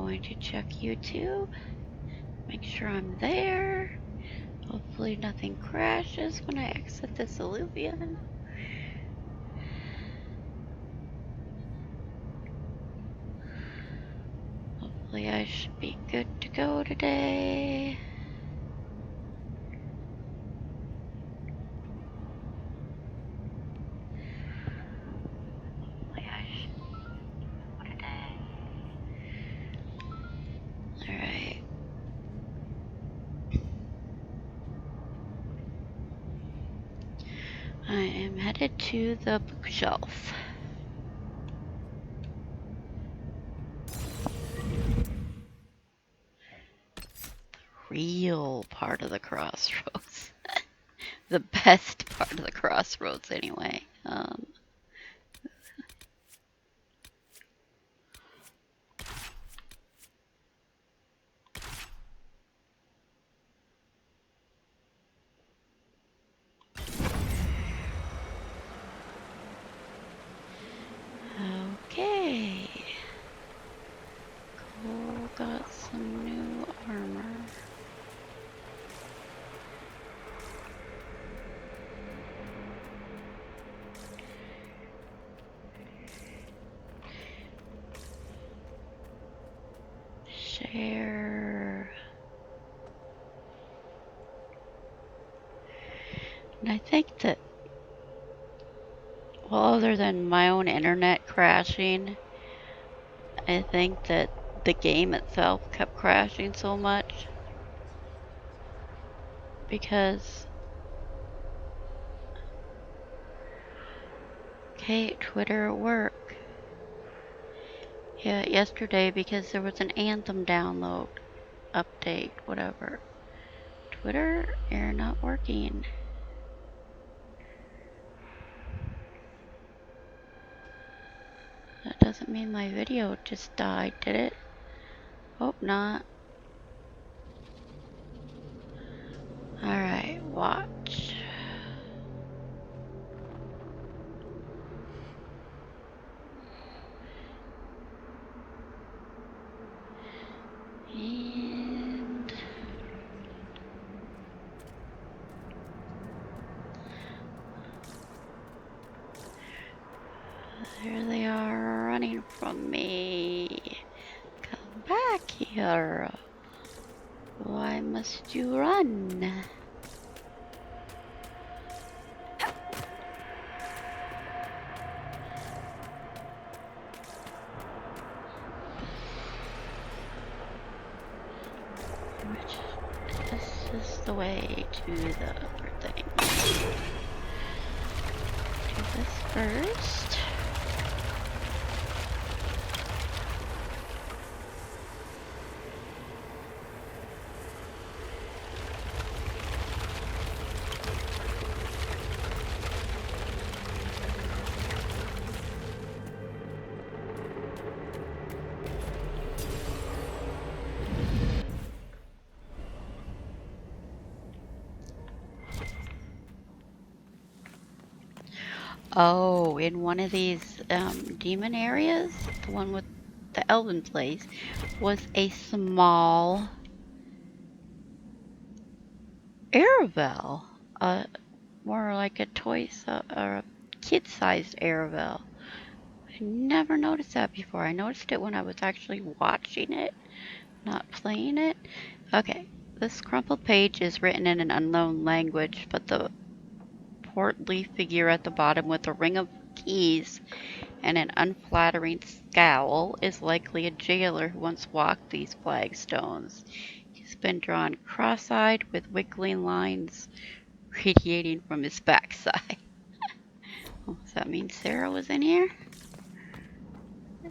going to check YouTube. Make sure I'm there. Hopefully nothing crashes when I exit this illuvion. Hopefully I should be good to go today. Hopefully I should go today. Alright. I am headed to the bookshelf. Real part of the crossroads. The best part of the crossroads anyway. Okay. Cool, got some new armor. Share. And I think that, well, other than my own internet crashing, I think that the game itself kept crashing so much because, okay, Twitter at work. Yeah, yesterday because there was an Anthem download, update, whatever. Twitter, you're not working. That doesn't mean my video just died, did it? Hope not. Alright, watch. And there they are running from me. Come back here. Why must you run? This is the way to the other thing. Do this first. Oh, in one of these demon areas, the one with the elven place, was a small Aravel. More like a toy or a kid-sized Aravel. I never noticed that before. I noticed it when I was actually watching it, not playing it. Okay, this crumpled page is written in an unknown language, but the portly figure at the bottom with a ring of keys and an unflattering scowl is likely a jailer who once walked these flagstones. He's been drawn cross-eyed with wiggling lines radiating from his backside. Does that mean Sarah was in here?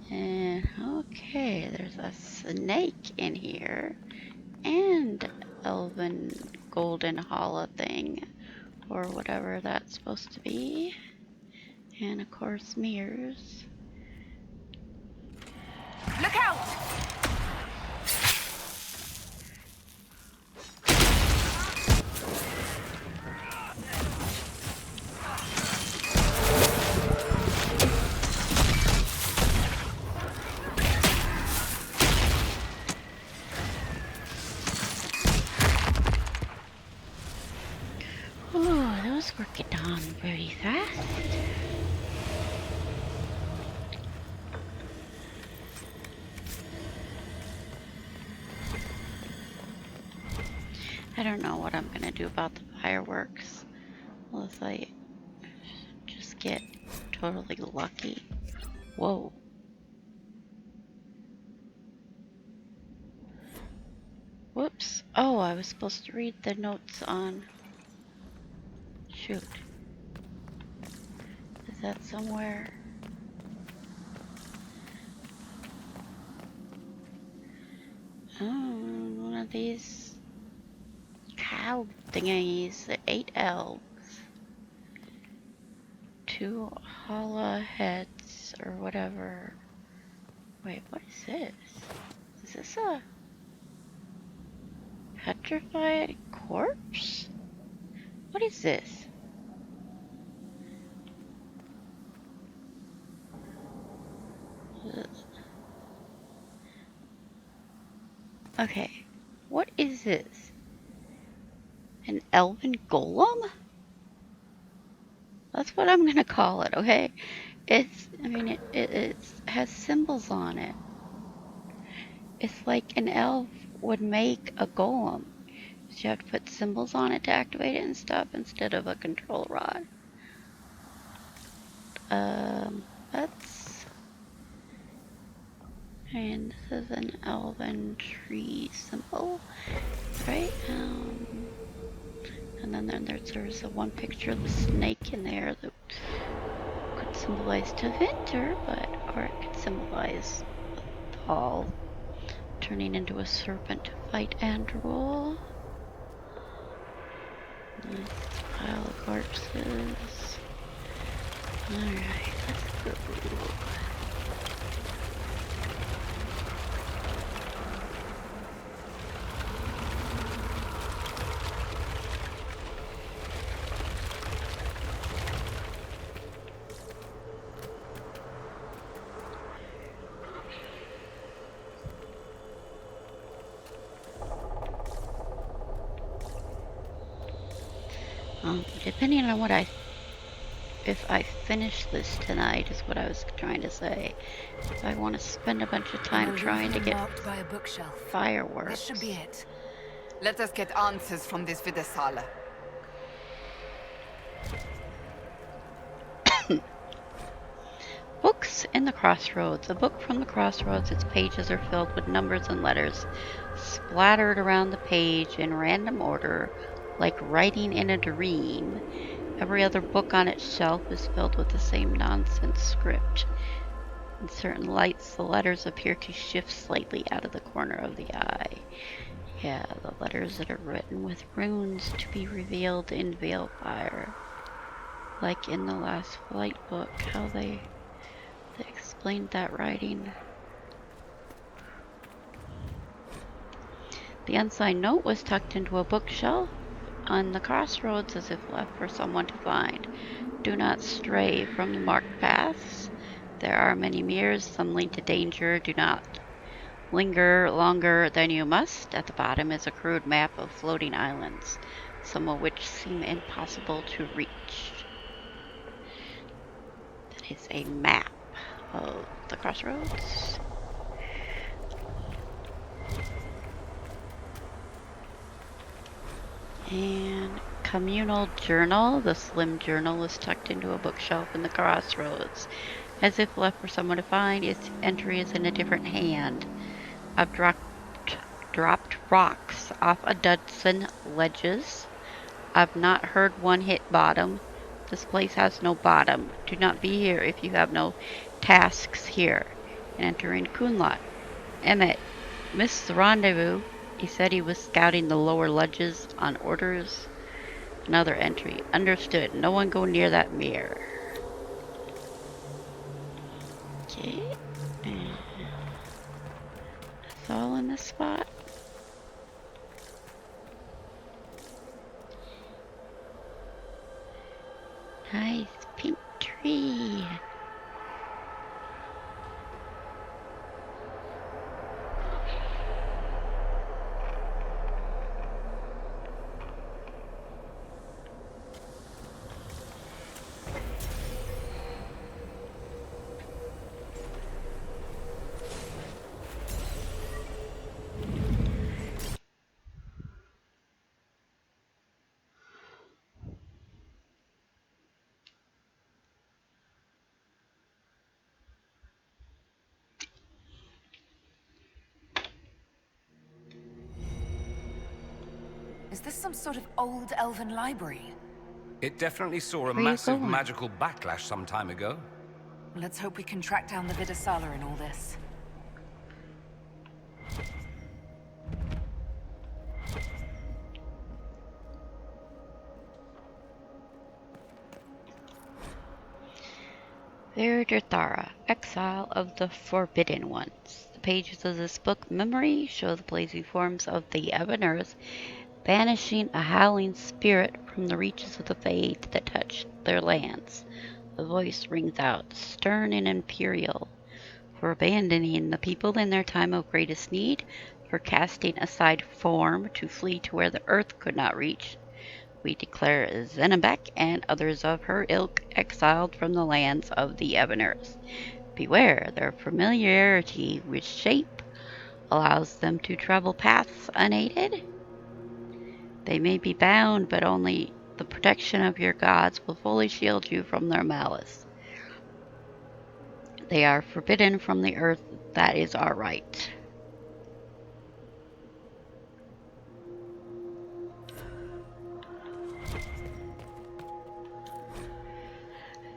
And okay, there's a snake in here and elven golden hollow thing, or whatever that's supposed to be. And of course, mirrors. Look out! Very fast. I don't know what I'm gonna do about the fireworks. Unless I just get totally lucky. Whoa. Whoops. Oh, I was supposed to read the notes on... Shoot. Is that somewhere? Oh, one of these cow thingies. The 8 elves. 2 holla heads or whatever. Wait, what is this? Is this a petrified corpse? What is this? Okay, what is this? An elven golem? That's what I'm gonna call it, okay? It has symbols on it. It's like an elf would make a golem. So you have to put symbols on it to activate it and stuff instead of a control rod. That's... And this is an elven tree symbol, right? And then there's a one picture of the snake in there that could symbolize Tevinter, or it could symbolize Paul turning into a serpent to fight Andrewal. Nice pile of corpses. Alright, let's go. Depending on if I finish this tonight is what I was trying to say. If I want to spend a bunch of time trying to get by a bookshelf. fireworks. This should be it. Let us get answers from this Videsala. Books in the Crossroads. A book from the Crossroads. Its pages are filled with numbers and letters, splattered around the page in random order, like writing in a dream. Every other book on its shelf is filled with the same nonsense script. In certain lights, the letters appear to shift slightly out of the corner of the eye. Yeah, the letters that are written with runes to be revealed in Veilfire. Like in the last Flight book, how they explained that writing. The unsigned note was tucked into a bookshelf on the crossroads as if left for someone to find. Do not stray from the marked paths. There are many mirrors, some lead to danger. Do not linger longer than you must. At the bottom is a crude map of floating islands, some of which seem impossible to reach. That is a map of the crossroads. And communal journal. The slim journal is tucked into a bookshelf in the crossroads, as if left for someone to find. Its entry is in a different hand. I've dropped rocks off a dozen ledges. I've not heard one hit bottom. This place has no bottom. Do not be here if you have no tasks here. And entering Kunlot. Emmett missed the rendezvous. He said he was scouting the lower ledges on orders. Another entry. Understood. No one go near that mirror. Okay. That's all in this spot. Nice pink tree. Is this some sort of old elven library? It definitely saw a Where you massive going? magical backlash some time ago. Let's hope we can track down the Vidasala in all this. Thara, Exile of the Forbidden Ones. The pages of this book memory show the blazing forms of the Evaners banishing a howling spirit from the reaches of the Fade that touched their lands. The voice rings out, stern and imperial, for abandoning the people in their time of greatest need, for casting aside form to flee to where the earth could not reach. We declare Zenebek and others of her ilk exiled from the lands of the Evaners. Beware, their familiarity with shape allows them to travel paths unaided. They may be bound, but only the protection of your gods will fully shield you from their malice. They are forbidden from the earth, that is our right.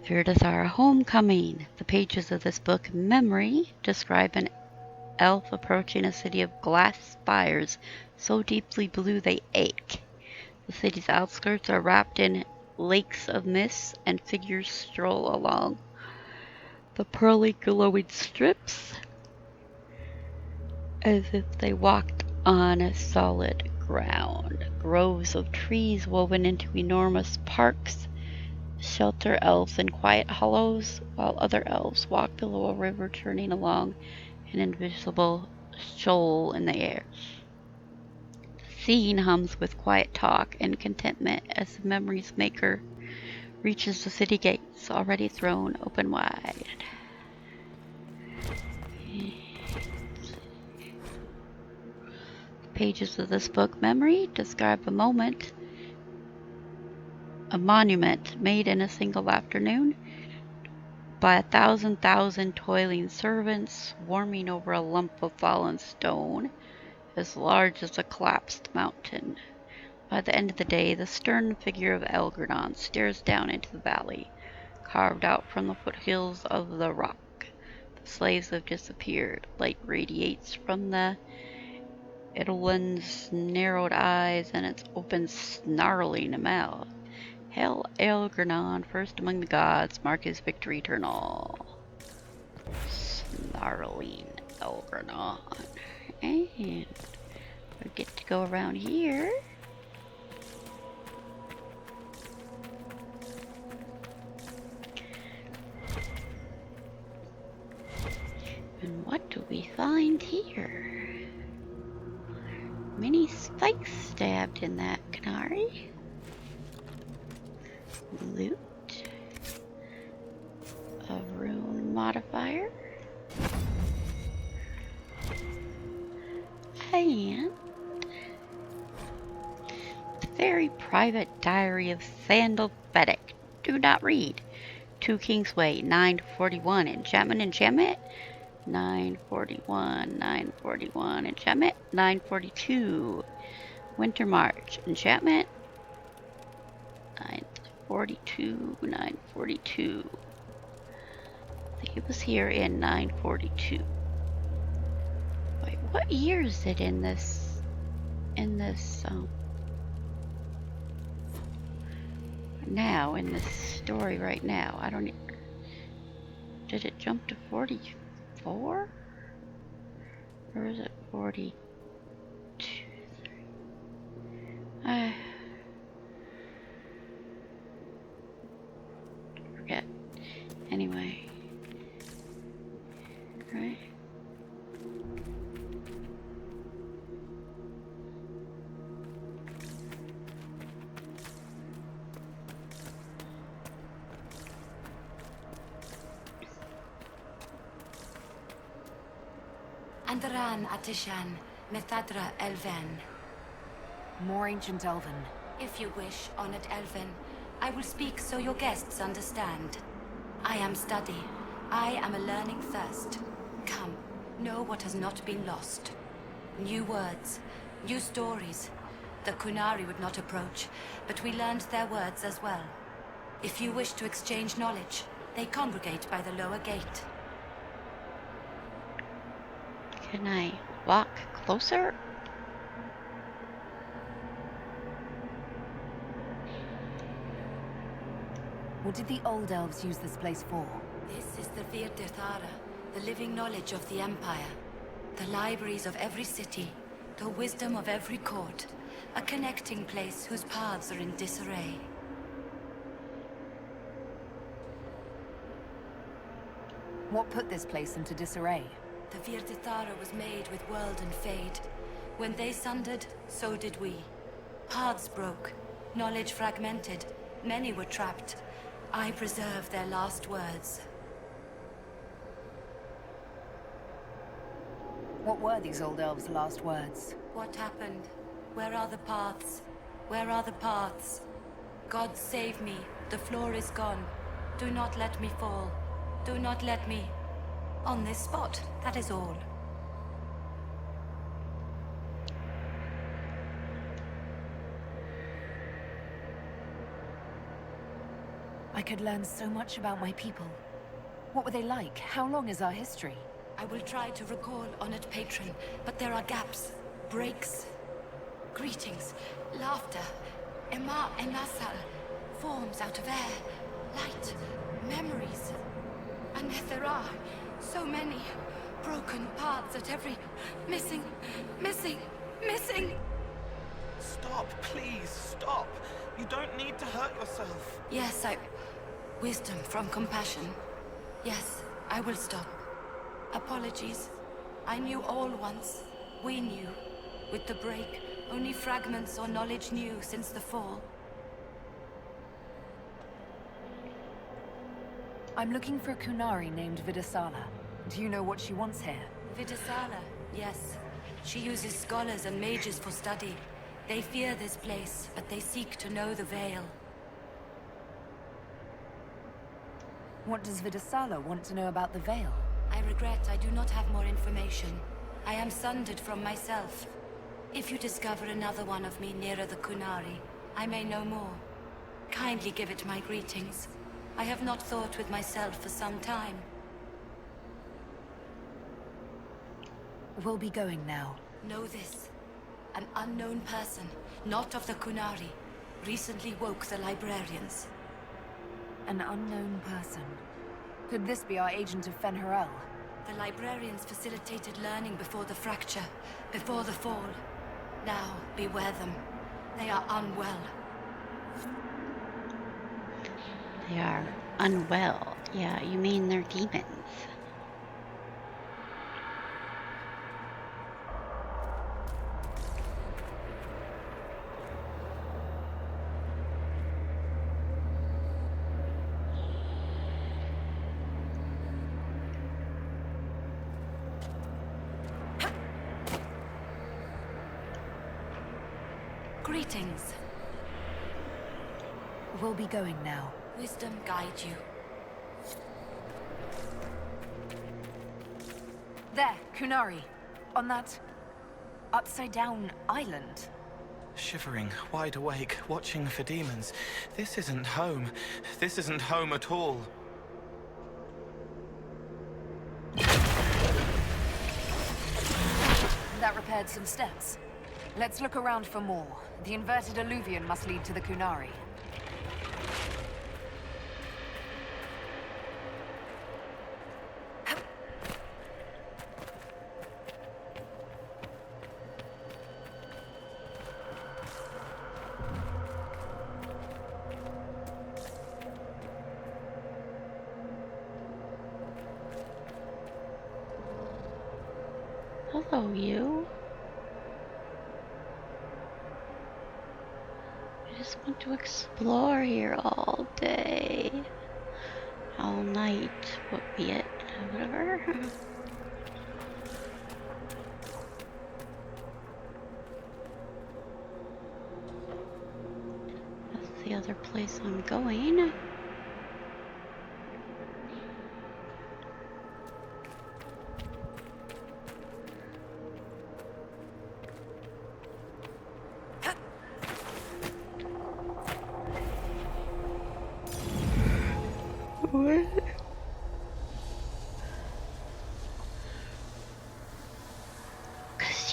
Virdathara Homecoming. The pages of this book, Memory, describe an elf approaching a city of glass spires so deeply blue they ache. The city's outskirts are wrapped in lakes of mist, and figures stroll along the pearly glowing strips as if they walked on solid ground. Groves of trees woven into enormous parks shelter elves in quiet hollows, while other elves walk below a river churning along an invisible shoal in the air. The scene hums with quiet talk and contentment as the memory's maker reaches the city gates, already thrown open wide. The pages of this book, Memory, describe a monument made in a single afternoon by a thousand toiling servants swarming over a lump of fallen stone as large as a collapsed mountain. By the end of the day, the stern figure of Elgerdon stares down into the valley, carved out from the foothills of the rock. The slaves have disappeared. Light radiates from the Edelwyn's narrowed eyes and its open, snarling mouth. Hail Elgerdon, first among the gods, mark his victory eternal. Snarling Elgerdon. And we get to go around here. And what do we find here? Many spikes stabbed in that canary. Loot. A rune modifier. And the very private diary of Sandal Fedek. Do not read. 2 Kingsway, 941. Enchantment. 941. Enchantment. 942. Winter March. Enchantment. 942. He was here in 942. Wait, what year is it in this now, in this story right now? I don't. Did it jump to 44? Or is it 42? I forget. Anyway. Right? Andaran Atishan, Methadra Elven. More ancient elven. If you wish, honored Elven, I will speak so your guests understand. I am study. I am a learning thirst. Come, know what has not been lost. New words, new stories. The Kunari would not approach, but we learned their words as well. If you wish to exchange knowledge, they congregate by the lower gate. Can I walk closer? What did the old elves use this place for? This is the Virdirthara, the living knowledge of the Empire. The libraries of every city, the wisdom of every court. A connecting place whose paths are in disarray. What put this place into disarray? The Virdirthara was made with world and fade. When they sundered, so did we. Paths broke, knowledge fragmented, many were trapped. I preserved their last words. What were these old elves' last words? What happened? Where are the paths? Where are the paths? God save me. The floor is gone. Do not let me fall. Do not let me... On this spot, that is all. I could learn so much about my people. What were they like? How long is our history? I will try to recall Honored Patron, but there are gaps, breaks. Greetings, laughter, emasal, forms out of air, light, memories. And yet there are so many broken paths at every... Missing. Stop, please, stop. You don't need to hurt yourself. Yes, Wisdom from compassion. Yes, I will stop. Apologies. I knew all once. We knew. With the break, only fragments or knowledge new since the fall. I'm looking for a Kunari named Vidasala. Do you know what she wants here? Vidasala, yes. She uses scholars and mages for study. They fear this place, but they seek to know the Veil. What does Vidasala want to know about the Veil? I regret I do not have more information. I am sundered from myself. If you discover another one of me nearer the Kunari, I may know more. Kindly give it my greetings. I have not thought with myself for some time. We'll be going now. Know this. An unknown person, not of the Kunari, recently woke the librarians. An unknown person. Could this be our agent of Fen'Harel? The librarians facilitated learning before the fracture, before the fall. Now, beware them. They are unwell. They are unwell. Yeah, you mean they're demons. Greetings. We'll be going now. Wisdom guide you. There, Kunari. On that... upside-down island. Shivering, wide awake, watching for demons. This isn't home. This isn't home at all. That repaired some steps. Let's look around for more. The inverted alluvion must lead to the Kunari. Hello, you. I just want to explore here all day. All night, what be it? Whatever. That's the other place I'm going.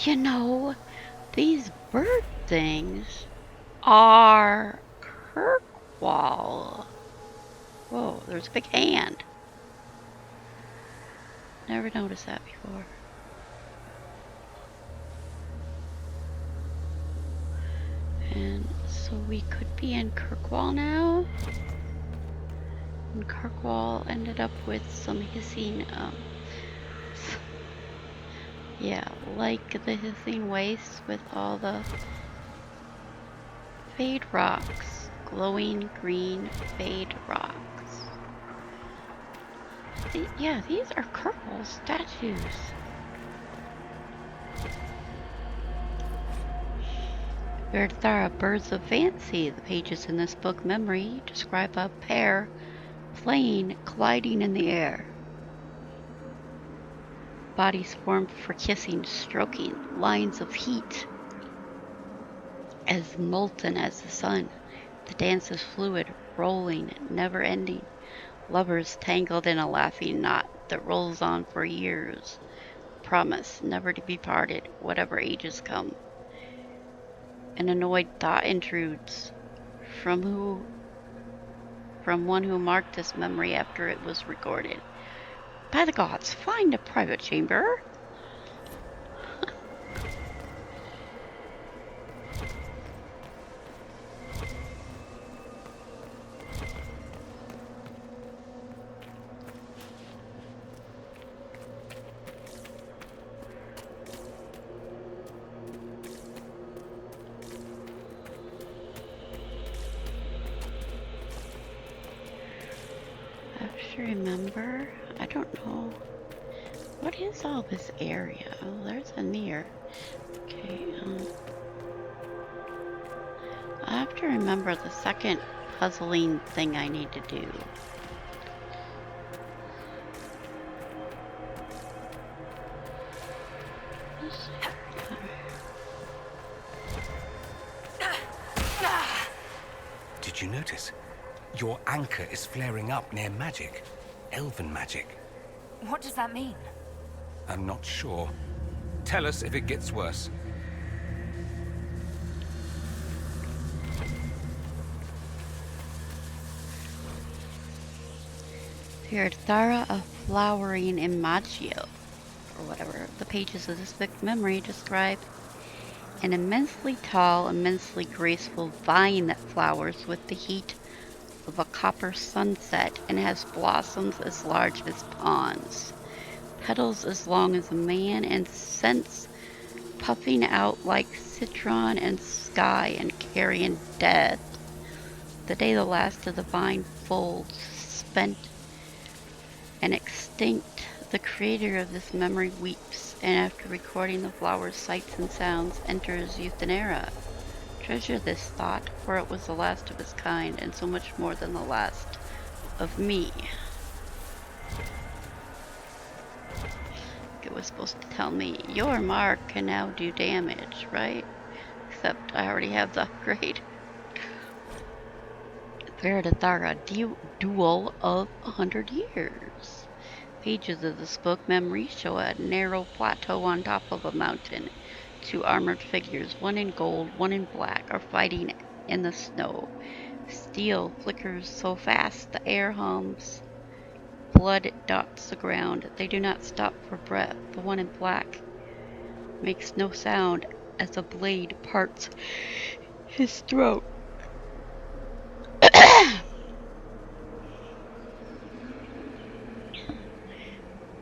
You know, these bird things are Kirkwall. Whoa, there's a big hand. Never noticed that before. And so we could be in Kirkwall now. And Kirkwall ended up with some hissing, yeah, like the hissing waste with all the fade rocks. Glowing green fade rocks. Yeah, these are Kirkwall statues. There are birds of fancy. The pages in this book memory describe a pair playing, colliding in the air. Bodies formed for kissing, stroking, lines of heat as molten as the sun. The dance is fluid, rolling, never ending. Lovers tangled in a laughing knot that rolls on for years. Promise never to be parted, whatever ages come. An annoyed thought intrudes. From one who marked this memory after it was recorded. By the gods, find a private chamber. I have to remember. I don't know. What is all this area? Oh, there's a mirror. Okay, I have to remember the second puzzling thing I need to do. Did you notice? Your anchor is flaring up near magic. Elven magic. What does that mean? I'm not sure. Tell us if it gets worse. Thara of flowering imaggio, or whatever. The pages of this book memory describe an immensely tall, immensely graceful vine that flowers with the heat of a copper sunset and has blossoms as large as ponds, petals as long as a man, and scents puffing out like citron and sky and carrion death. The day the last of the vine folds, spent and extinct, the creator of this memory weeps, and after recording the flower's sights and sounds, enters Euthenera. Treasure this thought, for it was the last of its kind, and so much more than the last of me. It was supposed to tell me, your mark can now do damage, right? Except I already have the upgrade. Thara, duel of 100 years. Pages of this book memory show a narrow plateau on top of a mountain. Two armored figures, one in gold, one in black, are fighting in the snow. Steel flickers so fast the air hums. Blood dots the ground. They do not stop for breath. The one in black makes no sound as a blade parts his throat.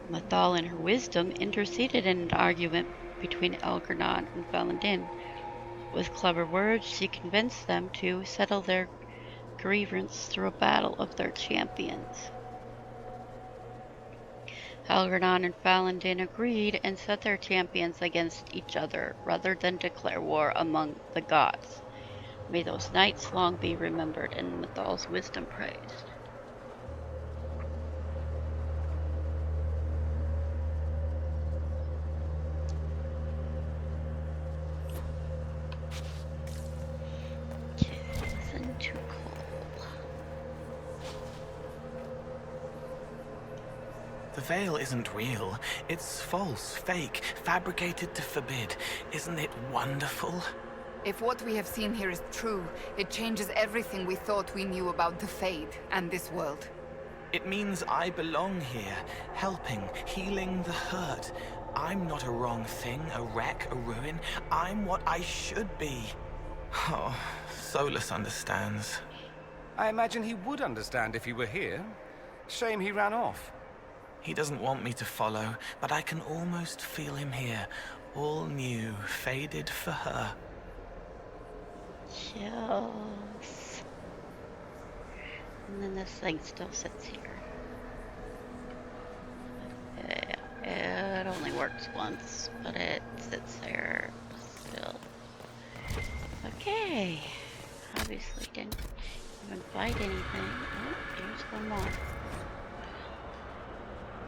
Mathal, in her wisdom, interceded in an argument between Algernon and Valentin. With clever words, she convinced them to settle their grievance through a battle of their champions. Algernon and Valentin agreed and set their champions against each other, rather than declare war among the gods. May those nights long be remembered and Mathal's wisdom praised. Listen to Cole. The veil isn't real. It's false, fake, fabricated to forbid. Isn't it wonderful? If what we have seen here is true, it changes everything we thought we knew about the Fade and this world. It means I belong here, helping, healing the hurt. I'm not a wrong thing, a wreck, a ruin. I'm what I should be. Oh, Solus understands. I imagine he would understand if he were here. Shame he ran off. He doesn't want me to follow, but I can almost feel him here. All new, faded for her. Chills. And then this thing still sits here. It only works once, but it sits there still. Okay. Obviously didn't even fight anything. Oh, here's one more.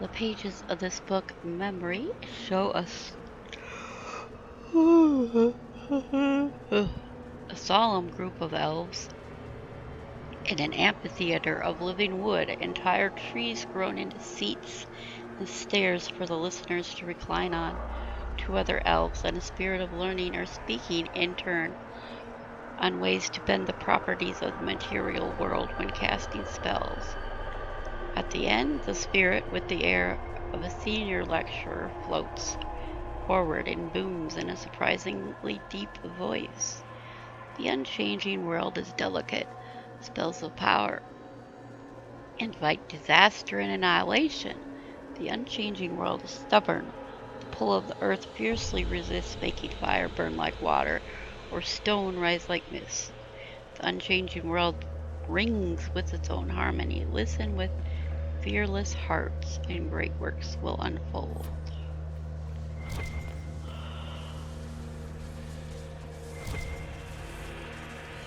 The pages of this book, Memory, show us a solemn group of elves in an amphitheater of living wood, entire trees grown into seats and stairs for the listeners to recline on. Two other elves and a spirit of learning are speaking in turn on ways to bend the properties of the material world when casting spells. At the end, the spirit, with the air of a senior lecturer, floats forward and booms in a surprisingly deep voice. The unchanging world is delicate. Spells of power invite disaster and annihilation. The unchanging world is stubborn. The pull of the earth fiercely resists making fire burn like water or stone rise like mist. The unchanging world rings with its own harmony. Listen with fearless hearts, and great works will unfold.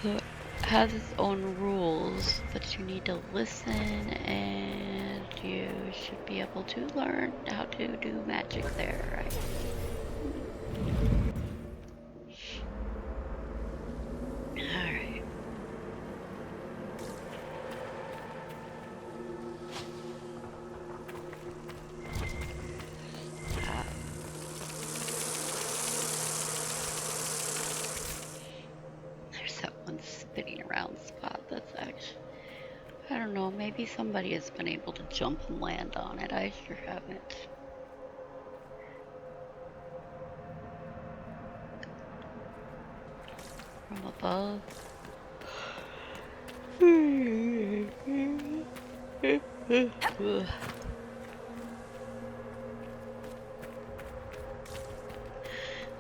So it has its own rules, but you need to listen, and you should be able to learn how to do magic there, right? Alright. There's that one spinning around spot that's actually, I don't know, maybe somebody has been able to jump and land on it. I sure haven't. From above.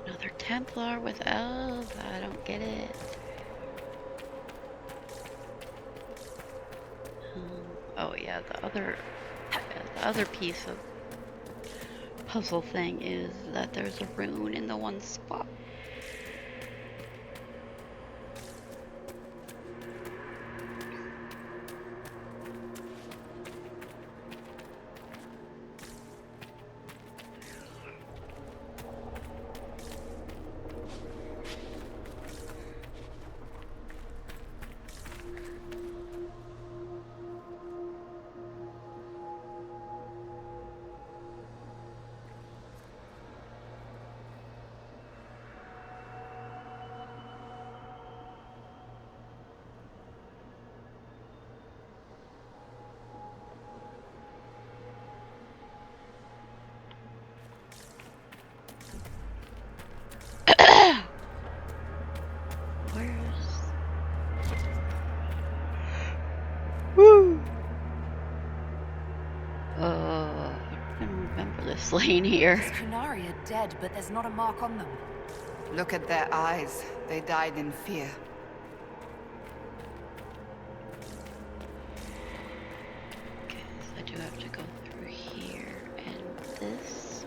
Another Templar with elves? I don't get it. Oh yeah, the other piece of puzzle thing is that there's a rune in the one spot. I don't remember this lane here. These Kunari are dead, but there's not a mark on them. Look at their eyes. They died in fear. Okay, so I do have to go through here and this.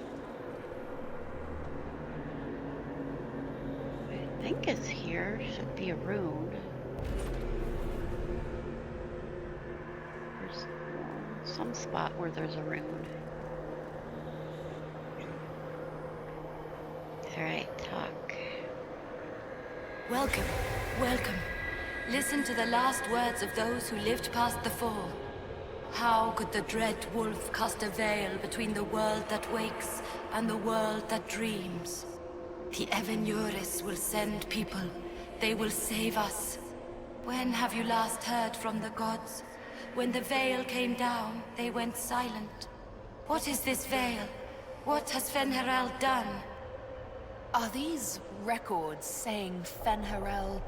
I think it's here. Should be a rune. There's some spot where there's a rune. Alright, talk. Welcome, welcome. Listen to the last words of those who lived past the fall. How could the dread wolf cast a veil between the world that wakes and the world that dreams? The Evenuris will send people. They will save us. When have you last heard from the gods? When the veil came down, they went silent. What is this veil? What has Fen'Harel done? Are these records saying Fen'Harel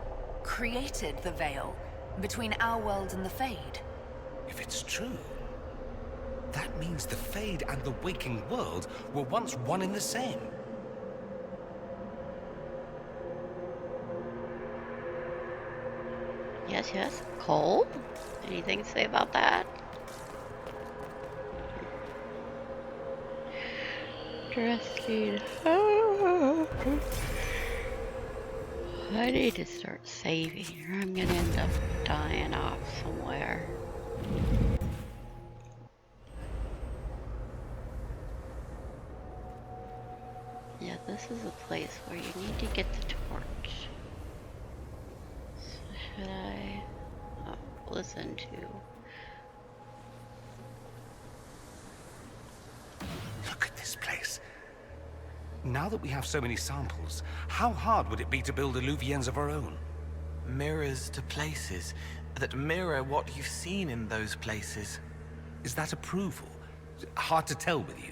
created the veil between our world and the Fade? If it's true, that means the Fade and the waking world were once one and the same. Yes, yes. Cole? Anything to say about that? Interesting. I need to start saving, or I'm gonna end up dying off somewhere. Yeah, this is a place where you need to get the torch. So should I listen to? Look at this place. Now that we have so many samples, how hard would it be to build Illuviens of our own? Mirrors to places that mirror what you've seen in those places. Is that approval? Hard to tell with you.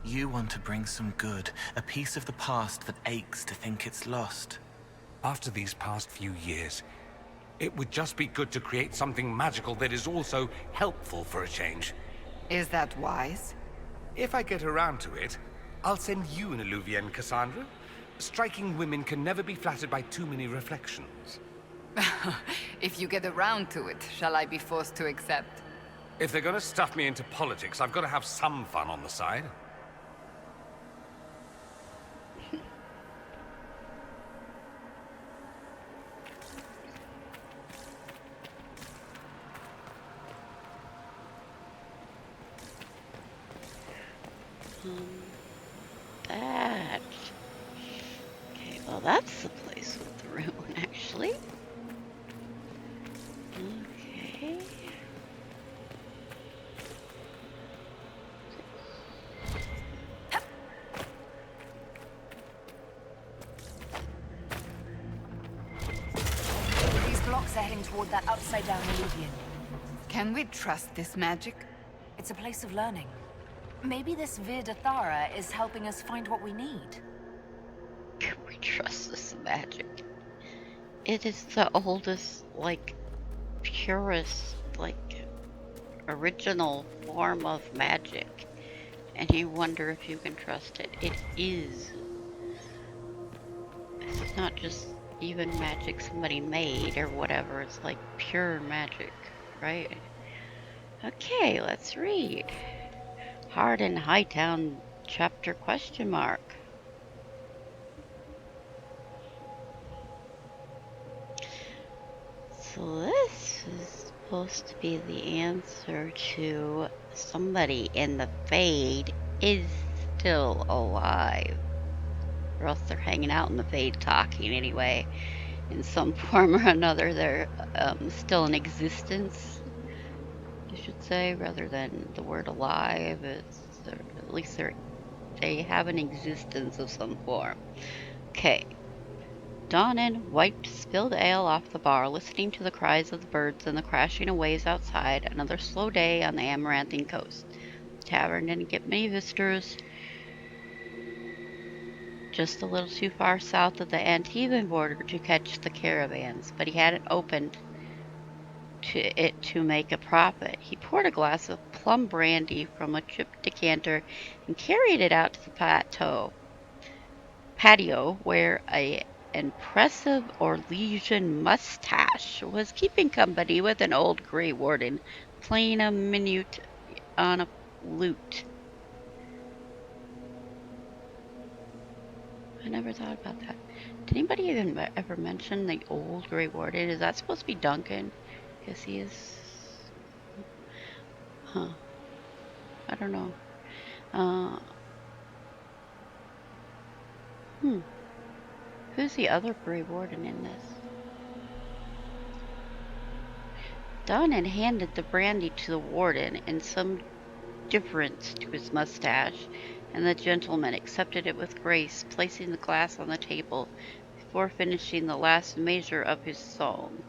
You want to bring some good, a piece of the past that aches to think it's lost. After these past few years, it would just be good to create something magical that is also helpful for a change. Is that wise? If I get around to it, I'll send you an Illuvien, Cassandra. Striking women can never be flattered by too many reflections. If you get around to it, shall I be forced to accept? If they're gonna stuff me into politics, I've got to have some fun on the side. That. Okay, well that's the place with the rune, actually. Okay. These blocks are heading toward that upside-down illusion. Can we trust this magic? It's a place of learning. Maybe this Vir Dathara is helping us find what we need. Can we trust this magic? It is the oldest, like, purest, like, original form of magic. And you wonder if you can trust it. It is. It's not just even magic somebody made or whatever. It's like pure magic, right? Okay, let's read. Hard in Hightown chapter question mark. So this is supposed to be the answer to somebody in the Fade is still alive. Or else they're hanging out in the Fade talking anyway. In some form or another, they're still in existence, I should say, rather than the word alive. At least they have an existence of some form. Okay. Donnan wiped spilled ale off the bar, listening to the cries of the birds and the crashing of waves outside. Another slow day on the Amaranthine coast. The tavern didn't get many visitors. Just a little too far south of the Antivan border to catch the caravans, but he hadn't opened it to make a profit. He poured a glass of plum brandy from a chipped decanter and carried it out to the patio where an impressive Orlesian mustache was keeping company with an old Grey Warden playing a minute on a lute. I never thought about that. Did anybody even ever mention the old Grey Warden? Is that supposed to be Duncan? Guess he is. Huh. I don't know. Who's the other Grey Warden in this? Don had handed the brandy to the warden in some deference to his mustache, and the gentleman accepted it with grace, placing the glass on the table before finishing the last measure of his song.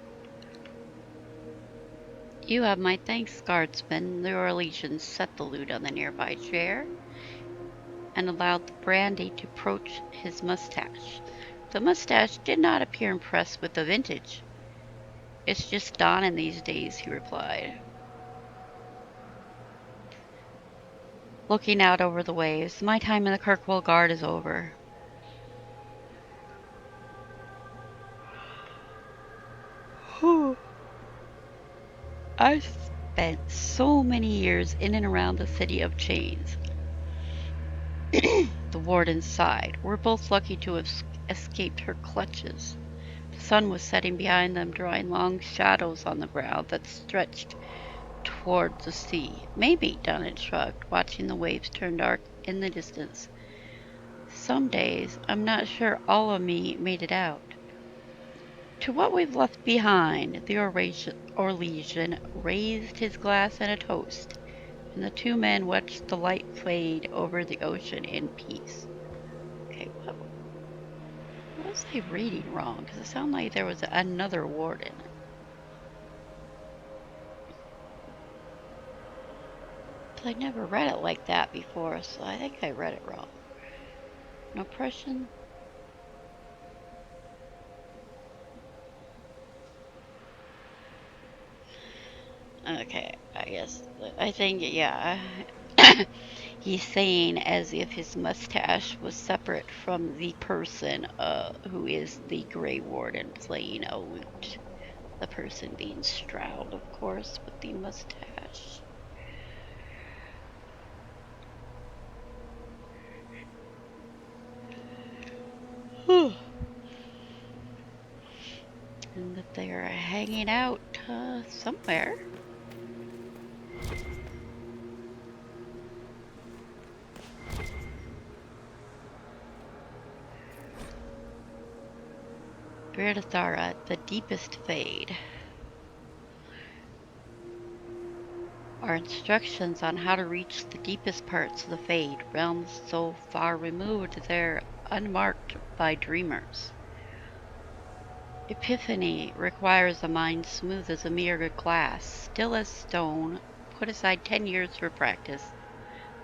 You have my thanks, guardsman. The Orlesian set the lute on the nearby chair and allowed the brandy to approach his mustache. The mustache did not appear impressed with the vintage. It's just Don these days, he replied, looking out over the waves. My time in the Kirkwall Guard is over. I spent so many years in and around the city of chains. The warden sighed. We're both lucky to have escaped her clutches. The sun was setting behind them, drawing long shadows on the ground that stretched toward the sea. Maybe, Dunn shrugged, watching the waves turn dark in the distance. Some days, I'm not sure all of me made it out. To what we've left behind, the Orlesian raised his glass in a toast, and the two men watched the light fade over the ocean in peace. Okay, what was I reading wrong? Because it sounded like there was another warden. But I never read it like that before, so I think I read it wrong. No Prussian? Okay, I think, yeah. He's saying as if his mustache was separate from the person who is the Grey Warden playing a lute. The person being Stroud, of course, with the mustache. And that they are hanging out somewhere. Virdathara, the deepest fade. Are instructions on how to reach the deepest parts of the Fade, realms so far removed they're unmarked by dreamers. Epiphany requires a mind smooth as a mirror glass, still as stone. Put aside 10 years for practice,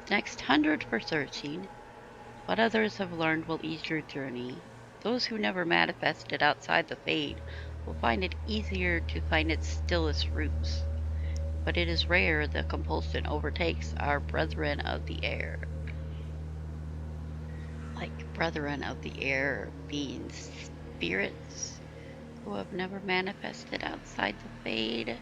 the next 100 for searching. What others have learned will ease your journey. Those who never manifested outside the Fade will find it easier to find its stillest roots. But it is rare the compulsion overtakes our brethren of the air. Like brethren of the air being spirits who have never manifested outside the Fade.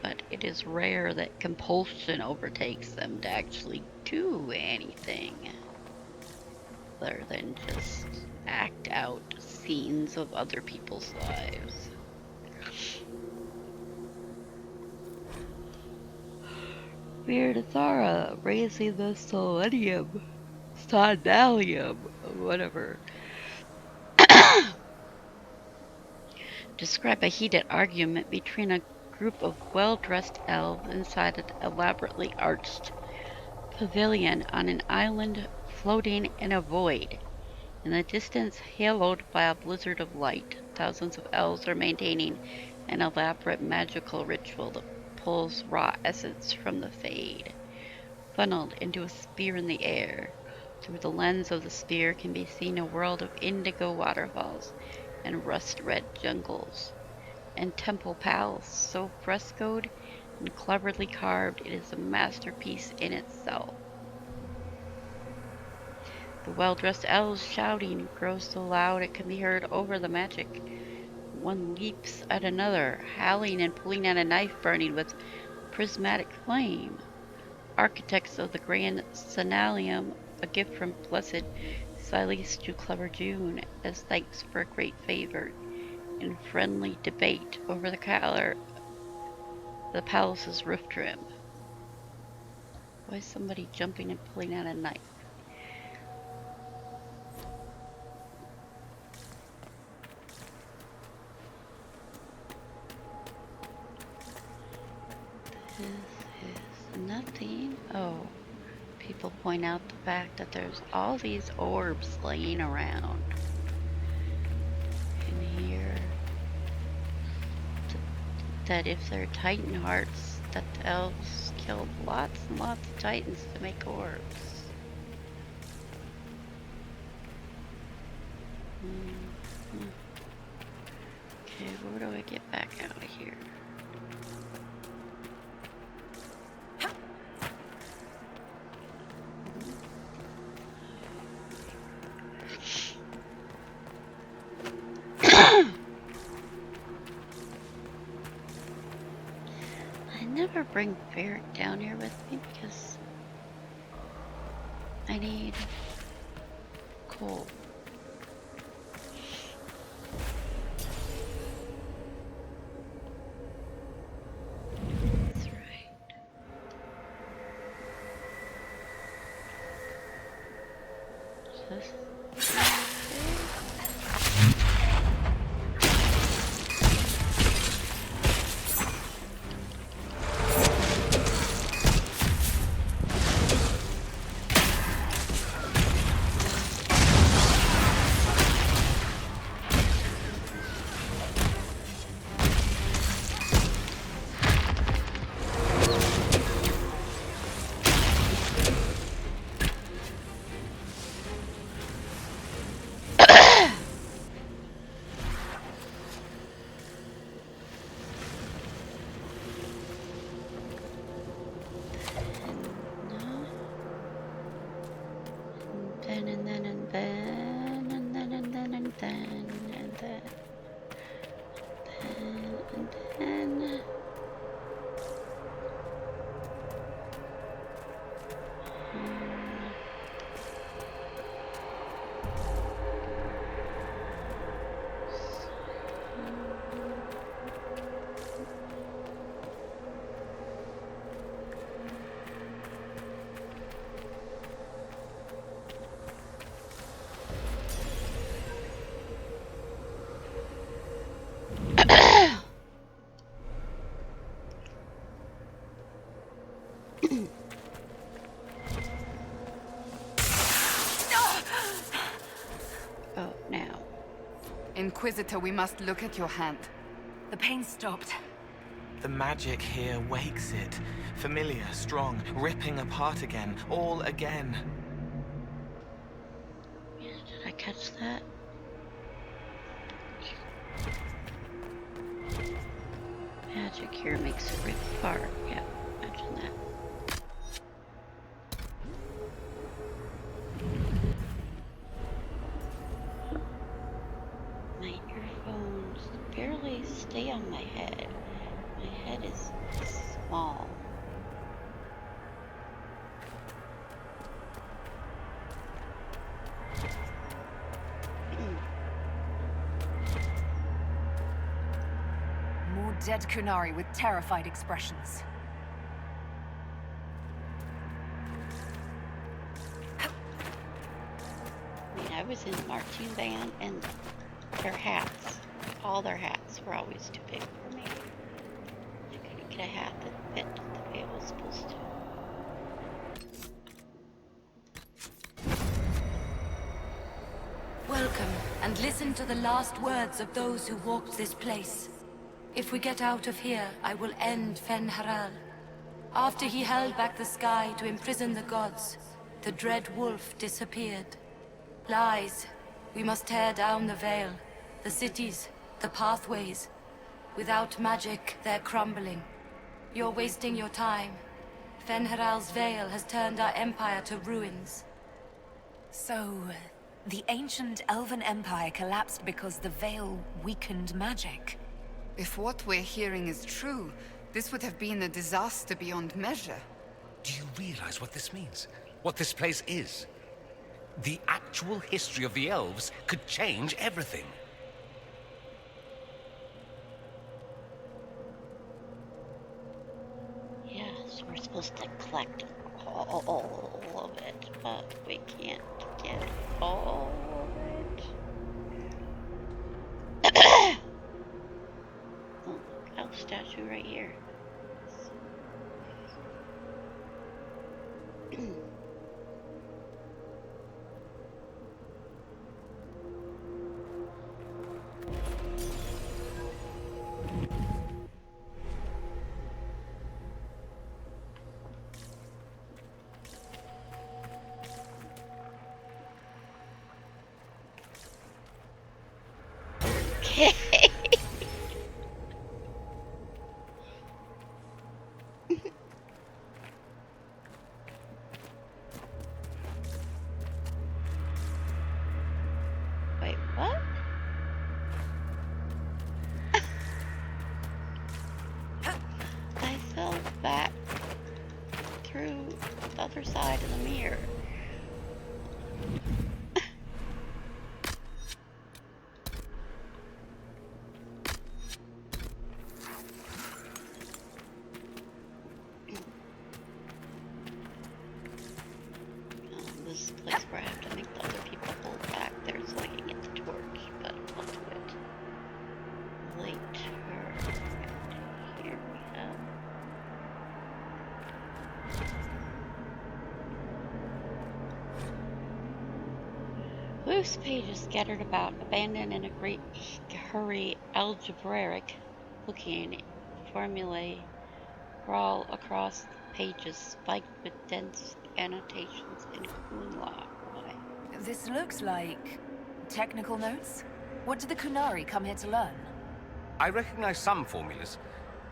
But it is rare that compulsion overtakes them to actually do anything other than just act out scenes of other people's lives. Virdathara raising the selenium, sodalium, whatever. Describe a heated argument between a group of well-dressed elves inside an elaborately arched pavilion on an island floating in a void. In the distance, haloed by a blizzard of light, thousands of elves are maintaining an elaborate magical ritual that pulls raw essence from the Fade, funneled into a spear in the air. Through the lens of the spear can be seen a world of indigo waterfalls and rust-red jungles, and temple palace so frescoed and cleverly carved it is a masterpiece in itself. The well-dressed elves' shouting grows so loud it can be heard over the magic. One leaps at another, howling and pulling at a knife burning with prismatic flame. Architects of the grand Senalium, a gift from blessed Silas to clever June, as thanks for a great favor, in friendly debate over the palace's roof trim. Why is somebody jumping and pulling out a knife? people point out the fact that there's all these orbs laying around in here. That if they're Titan hearts, that the elves killed lots and lots of Titans to make orbs. Okay, where do I get back out of here? I never bring Ferret down here with me because I need coal. That's right. Just oh, now. Inquisitor, we must look at your hand. The pain stopped. The magic here wakes it. Familiar, strong, ripping apart again, all again. Yeah, did I catch that? Magic here makes it rip apart. Yeah, imagine that. My earphones barely stay on my head. My head is small. More dead Kunari with terrified expressions. I mean, I was in the marching band and their hats, all their hats were always too big for me. I couldn't get a hat that fit the way it was supposed to. Welcome, and listen to the last words of those who walked this place. If we get out of here, I will end Fen'Haral. After he held back the sky to imprison the gods, the dread wolf disappeared. Lies. We must tear down the veil, the cities, the pathways. Without magic, they're crumbling. You're wasting your time. Fen'Haral's veil has turned our empire to ruins. So, the ancient Elven Empire collapsed because the Veil weakened magic. If what we're hearing is true, this would have been a disaster beyond measure. Do you realize what this means? What this place is? The actual history of the elves could change everything. Yeah, so we're supposed to collect all of it, but we can't get all of it. Oh, look, elf statue right here. Wait, what? I fell back through the other side of the mirror. This place where I have to make the other people hold back there so I can get the torch, but I'll do it later. Here we have. Loose pages scattered about, abandoned in a great hurry, algebraic looking formulae crawl across the pages, spiked with dense annotations in Kunla. Why? This looks like technical notes. What did the Kunari come here to learn? I recognize some formulas.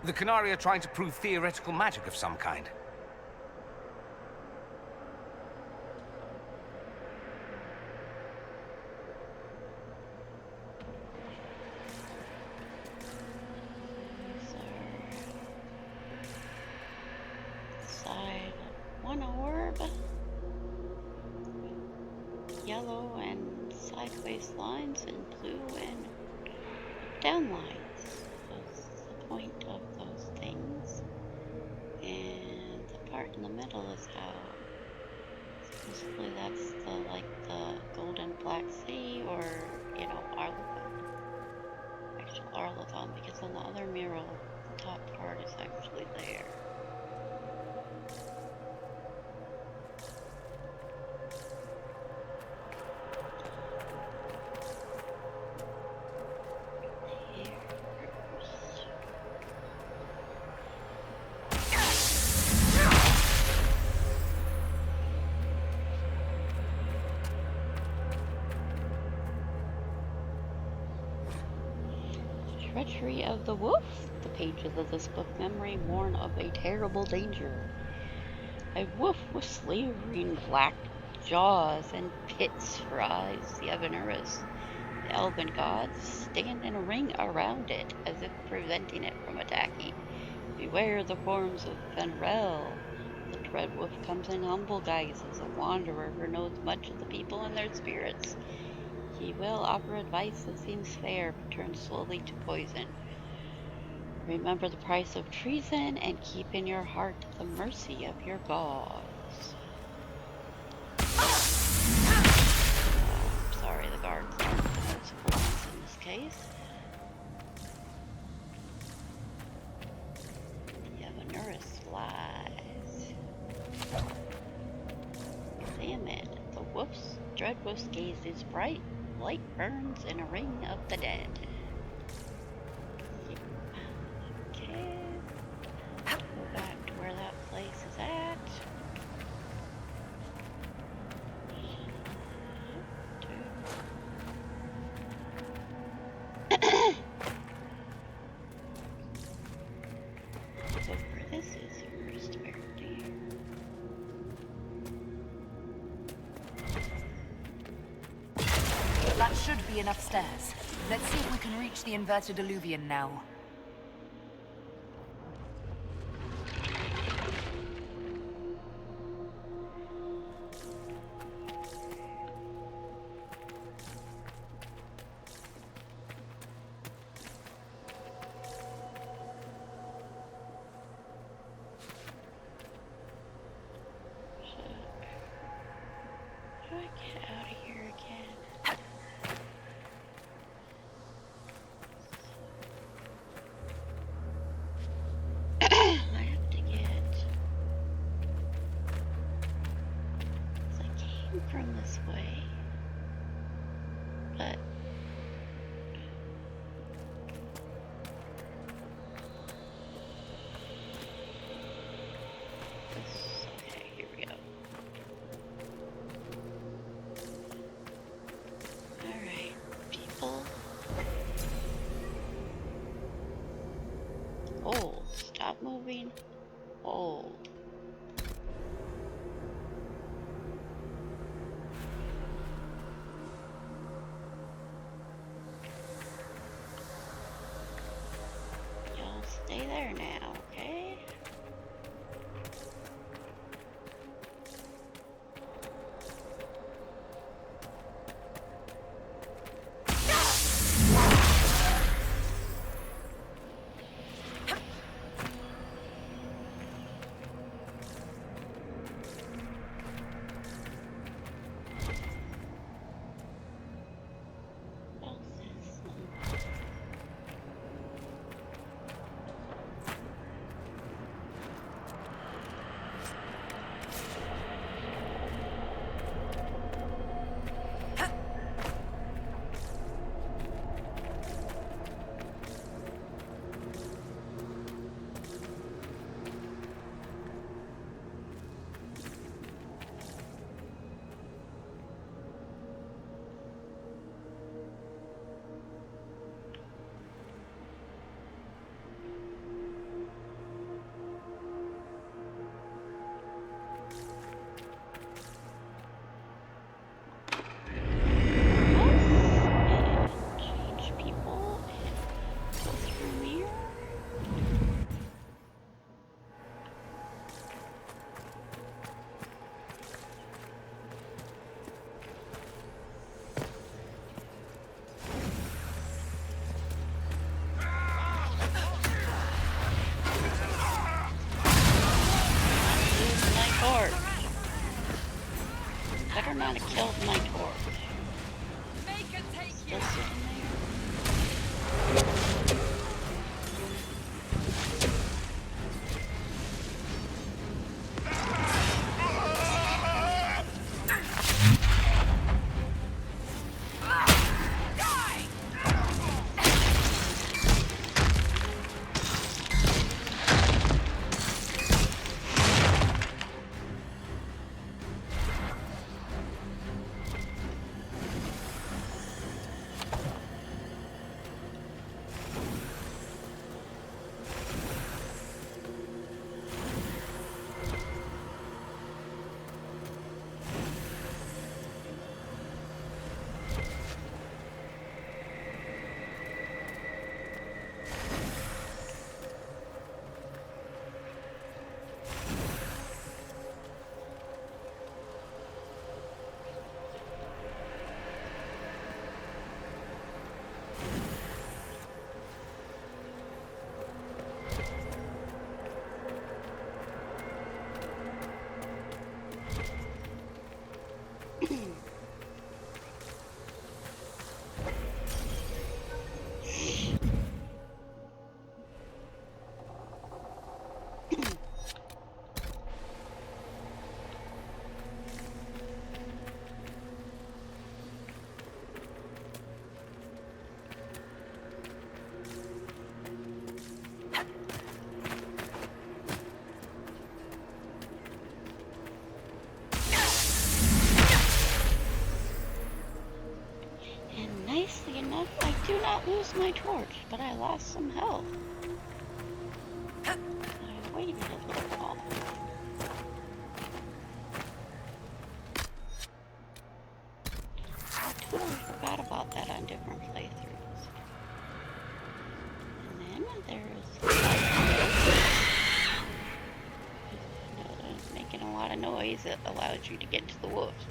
The Canari are trying to prove theoretical magic of some kind. Side one orb, yellow and sideways lines, and blue and down lines. That's the point of those things. And the part in the middle is how supposedly that's the golden black sea, or Arlathon. Actual Arlathon, because on the other mural, the top part is actually there. Treachery of the wolf. The pages of this book memory warn of a terrible danger. A wolf with slavering black jaws and pits for eyes, the Avenuris. The elven gods stand in a ring around it, as if preventing it from attacking. Beware the forms of Fenrel. The dread wolf comes in humble guises, a wanderer who knows much of the people and their spirits. He will offer advice that seems fair, but turns slowly to poison. Remember the price of treason, and keep in your heart the mercy of your gods. Sorry, the guards aren't the merciful ones in this case. The Avenuris lies. Examine. The dread wolf's gaze is bright. Light burns in a ring of the dead. Okay. Go back to where that place is at. Look where this is first, apparently. That should be enough stairs. Let's see if we can reach the inverted alluvion now. How do I get out of here again? there now, okay? Change people and go through mirror. Lose my torch. Better not have killed my torch. Still sitting there. Nicely enough, I do not lose my torch, but I lost some health. I waited a little while. I totally forgot about that on different playthroughs. And then there's making a lot of noise that allows you to get to the wolves.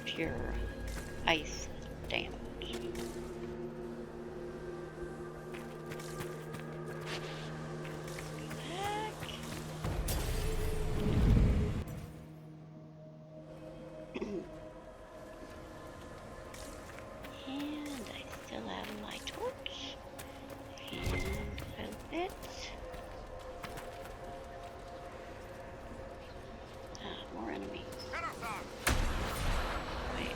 Pure ice damage. Back. And I still have my torch. And a bit. More enemies. Wait.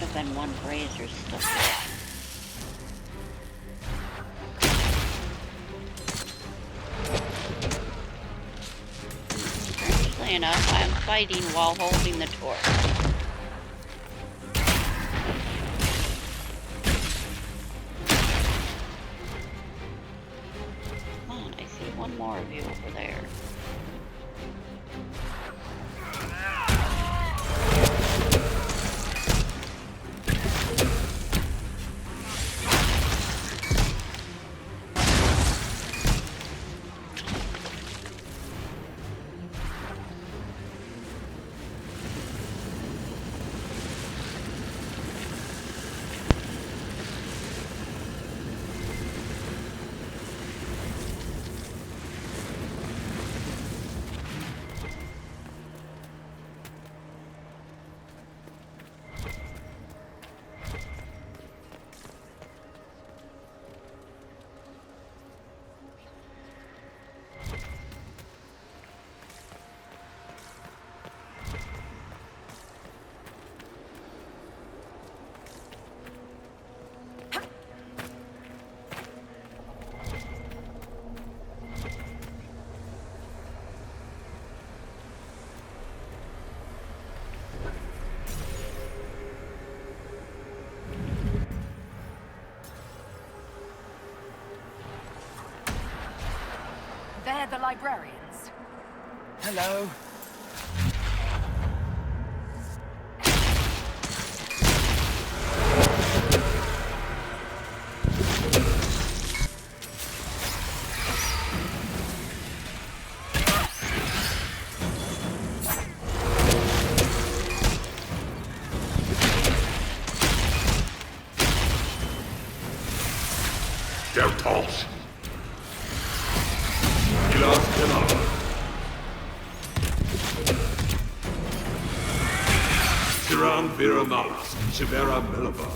Could have been one brazier stuff. Strangely enough, I am fighting while holding the torch. Come on, I see one more of you over there. They're the librarians. Hello. Der Torch. Glas Killer. Tiran Viramas, Chivera Milova.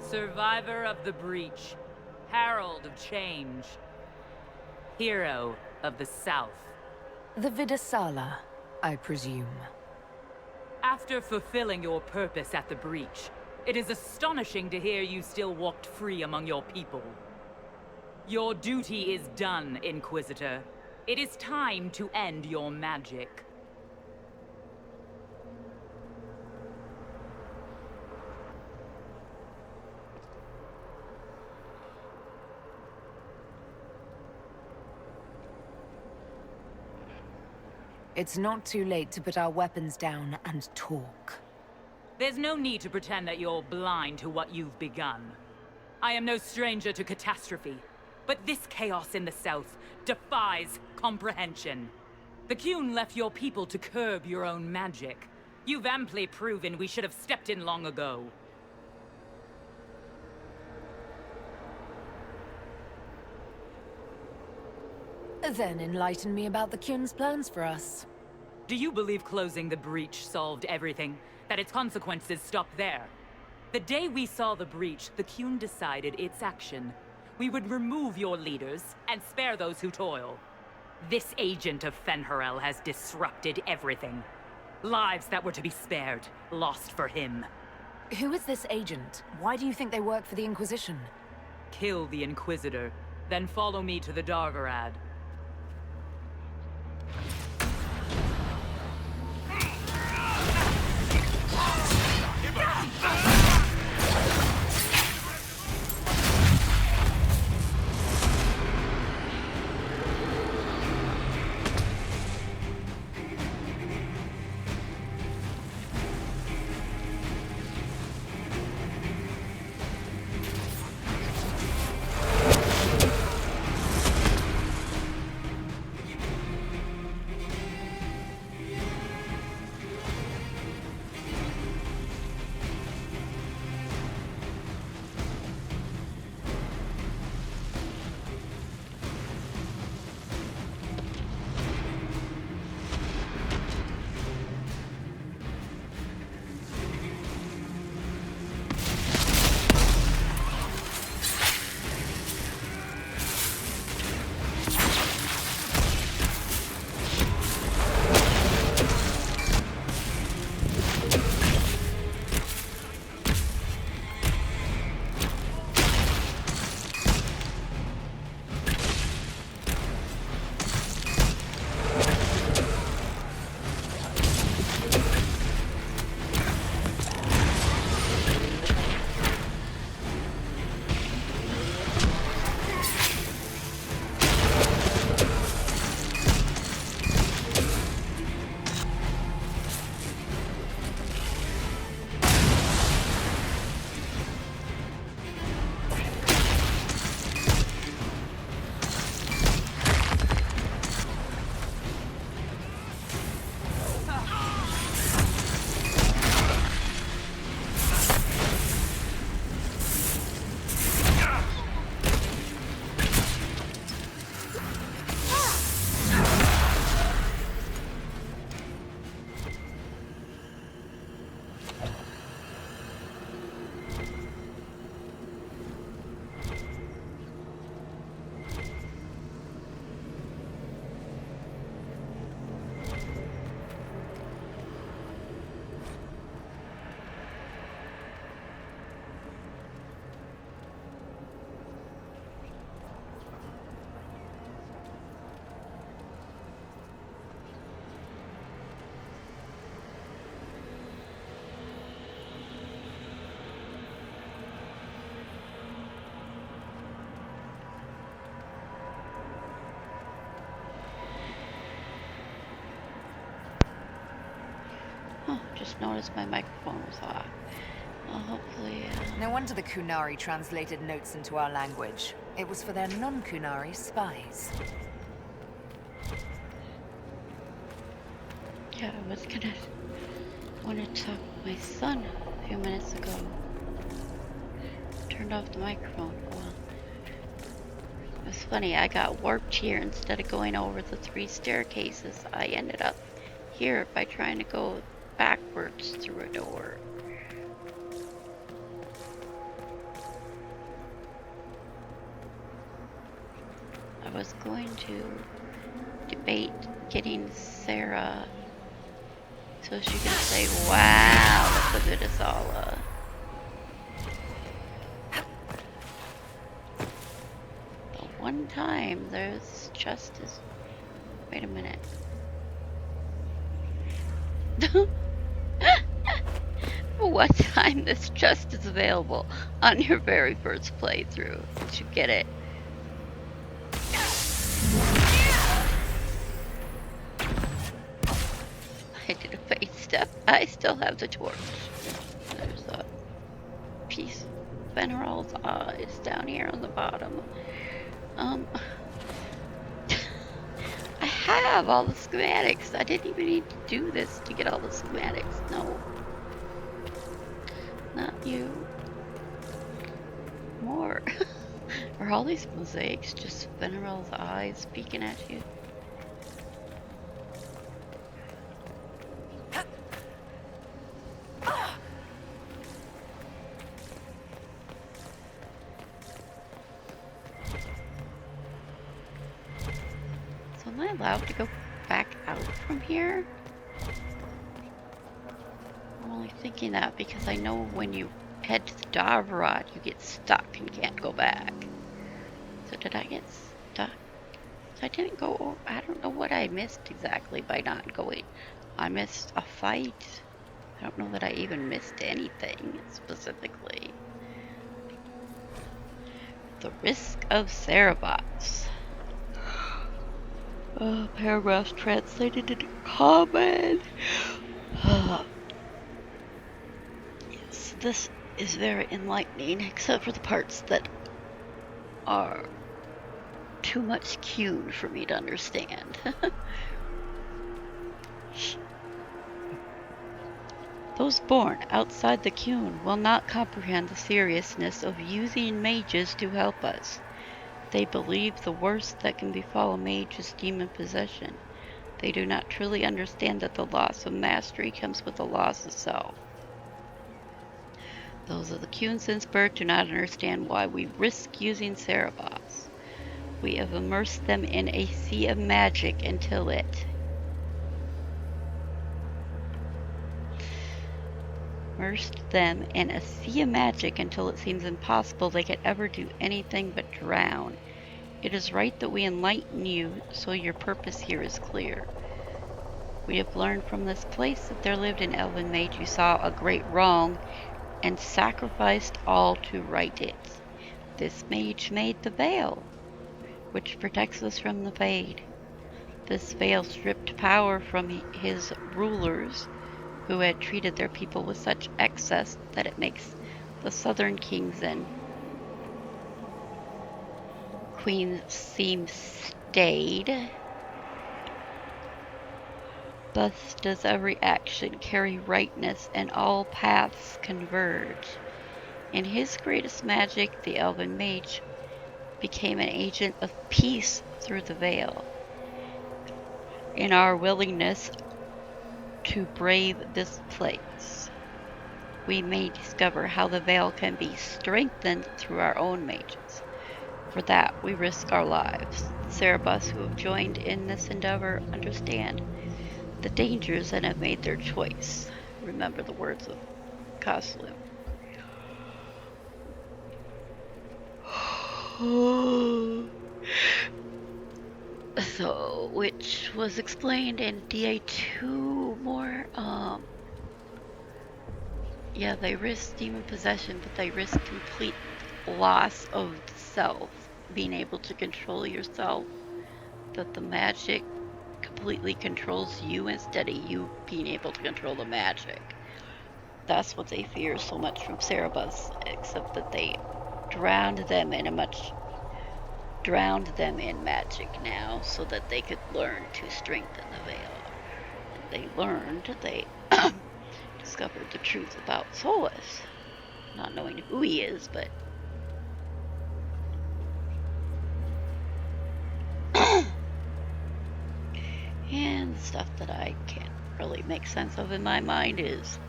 Survivor of the breach. Herald of change. Hero of the South. The Vidasala, I presume. After fulfilling your purpose at the breach, it is astonishing to hear you still walked free among your people. Your duty is done, Inquisitor. It is time to end your magic. It's not too late to put our weapons down and talk. There's no need to pretend that you're blind to what you've begun. I am no stranger to catastrophe, but this chaos in the South defies comprehension. The Qun left your people to curb your own magic. You've amply proven we should have stepped in long ago. Then enlighten me about the Qun's plans for us. Do you believe closing the breach solved everything? That its consequences stopped there? The day we saw the breach, the Qun decided its action. We would remove your leaders and spare those who toil. This agent of Fen'Harel has disrupted everything. Lives that were to be spared, lost for him. Who is this agent? Why do you think they work for the Inquisition? Kill the Inquisitor, then follow me to the Dargarad. Oh, just noticed my microphone was off. Well, hopefully, No wonder the Qunari translated notes into our language. It was for their non-Qunari spies. yeah, I was gonna want to talk with my son a few minutes ago. Turned off the microphone. Well, it was funny. I got warped here instead of going over the 3 staircases. I ended up here by trying to go backwards through a door. was going to debate getting Sarah so she can say, wow, look at Vidazala. The one time there's justice. Wait a minute. What time this chest is available on your very first playthrough? You should get it. I did a face step. I still have the torch. There's a piece of Veneral's eyes down here on the bottom. I have all the schematics. I didn't even need to do this to get all the schematics. No. Not you. More. Are all these mosaics just Veneral's eyes peeking at you? So am I allowed to go back out from here? I'm only thinking that because I know when you head to the Davrod, you get stuck and can't go back. So did I get stuck? So I didn't go, I don't know what I missed exactly by not going. I missed a fight. I don't know that I even missed anything specifically. The risk of Cerebots. Paragraphs translated into common. Yes, this is very enlightening, except for the parts that are too much cued for me to understand. Those born outside the Qun will not comprehend the seriousness of using mages to help us. They believe the worst that can befall a mage is demon possession. They do not truly understand that the loss of mastery comes with the loss of self. Those of the Qun since birth do not understand why we risk using Cerebots. We have immersed them in a sea of magic until it seems impossible they could ever do anything but drown. It is right that we enlighten you so your purpose here is clear. We have learned from this place that there lived an elven mage who saw a great wrong and sacrificed all to right it. This mage made the veil, which protects us from the Fade. This veil stripped power from his rulers, who had treated their people with such excess that it makes the southern kings and queens seem staid. Thus does every action carry rightness, and all paths converge. In his greatest magic, the elven mage became an agent of peace through the veil. In our willingness to brave this place, we may discover how the veil can be strengthened through our own mages. For that, we risk our lives. The Cerebus who have joined in this endeavor understand the dangers and have made their choice. Remember the words of Koslim. So, which was explained in DAI 2 more. Yeah, they risk demon possession, but they risk complete loss of self, being able to control yourself. That the magic completely controls you instead of you being able to control the magic. That's what they fear so much from Cerebus, except that they drowned them in magic now so that they could learn to strengthen the veil. And they discovered the truth about Solus. Not knowing who he is, but and the stuff that I can't really make sense of in my mind is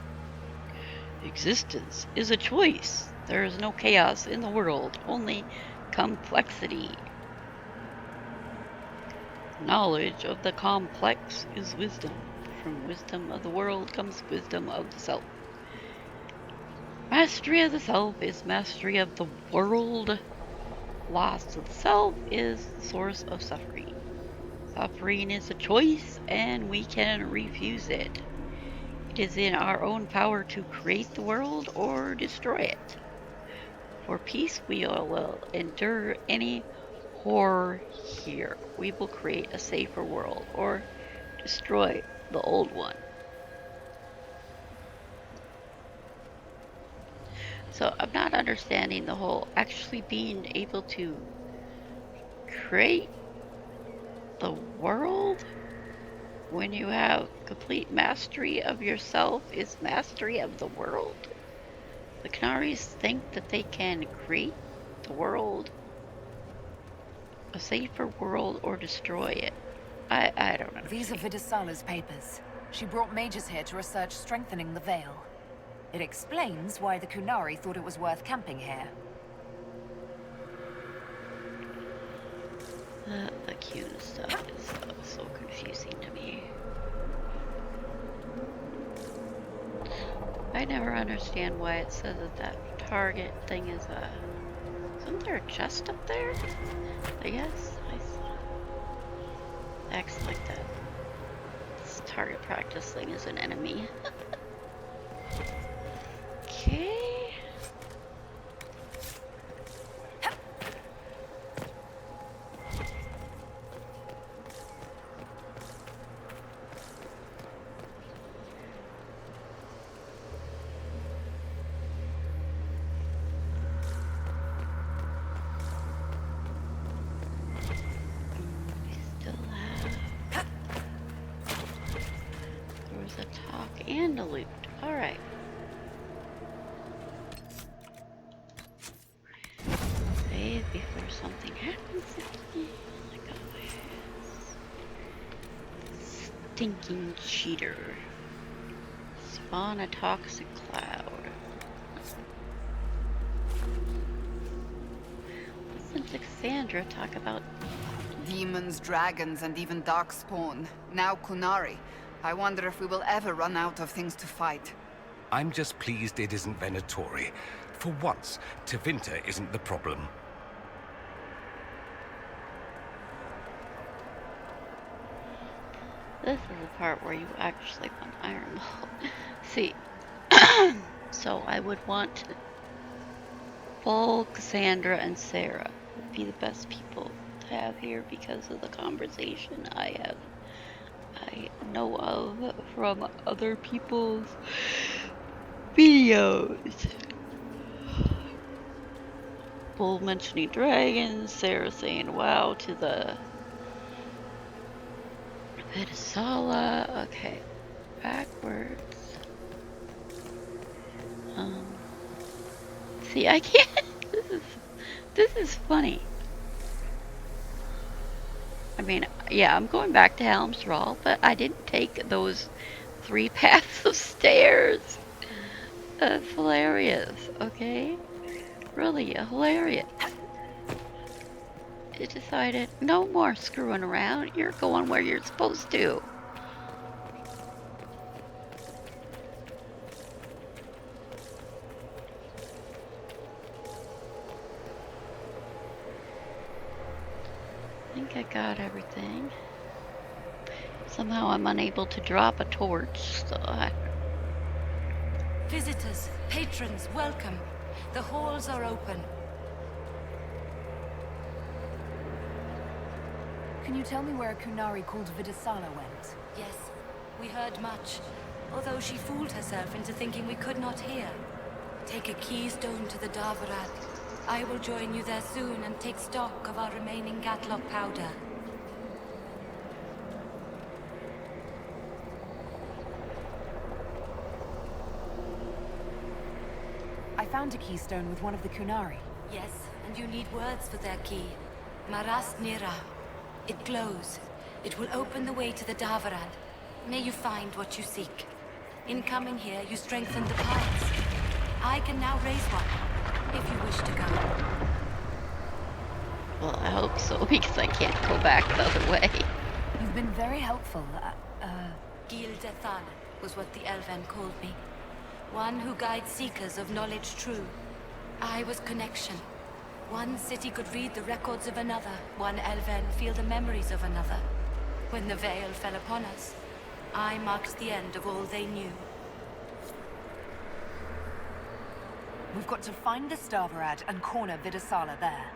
existence is a choice. There is no chaos in the world, only complexity. Knowledge of the complex is wisdom. From wisdom of the world comes wisdom of the self. Mastery of the self is mastery of the world. Loss of the self is the source of suffering. Suffering is a choice, and we can refuse it. It is in our own power to create the world or destroy it. For peace, we will endure any horror here. We will create a safer world or destroy the old one. So I'm not understanding the whole actually being able to create the world when you have complete mastery of yourself is mastery of the world. The Canaries think that they can create the world, a safer world, or destroy it. I don't understand. These are Vidisala's papers. She brought mages here to research strengthening the Veil. It explains why the Kunari thought it was worth camping here. The Q stuff is so confusing to me. I never understand why it says that target thing is isn't there a chest up there? I guess I saw. Acts like that. This target practice thing is an enemy. Okay. And a loot. Alright. Save before something happens to me. Oh my gosh. Stinking cheater. Spawn a toxic cloud. Listen to Cassandra talk about Demons, dragons, and even darkspawn. Now Kunari. I wonder if we will ever run out of things to fight. I'm just pleased it isn't Venatori. For once, Tevinter isn't the problem. this is the part where you actually want Iron Ball. See, so I would want Paul, Cassandra, and Sarah would be the best people to have here because of the conversation I know of from other people's videos. Bull mentioning dragons, Sarah saying wow to the Vidisala. Okay, backwards. See, I can't. This is funny. I mean, yeah, I'm going back to Helmsraw, but I didn't take those 3 paths of stairs. That's hilarious, okay? Really hilarious. It decided, no more screwing around. You're going where you're supposed to. I think I got everything. Somehow I'm unable to drop a torch, so I... Visitors, patrons, welcome. The halls are open. Can you tell me where a Kunari called Vidisala went? Yes, we heard much, although she fooled herself into thinking we could not hear. Take a keystone to the Darvarad. I will join you there soon and take stock of our remaining Gatlock powder. I found a keystone with one of the Kunari. Yes, and you need words for their key. Maras Nira. It glows. It will open the way to the Darvarad. May you find what you seek. In coming here, you strengthen the piles. I can now raise one, if you wish to go. Well, I hope so, because I can't go back the other way. You've been very helpful. Gildethan was what the Elven called me. One who guides seekers of knowledge true. I was connection. One city could read the records of another. One Elven feel the memories of another. When the veil fell upon us, I marked the end of all they knew. We've got to find the Stavarad and corner Vidasala there.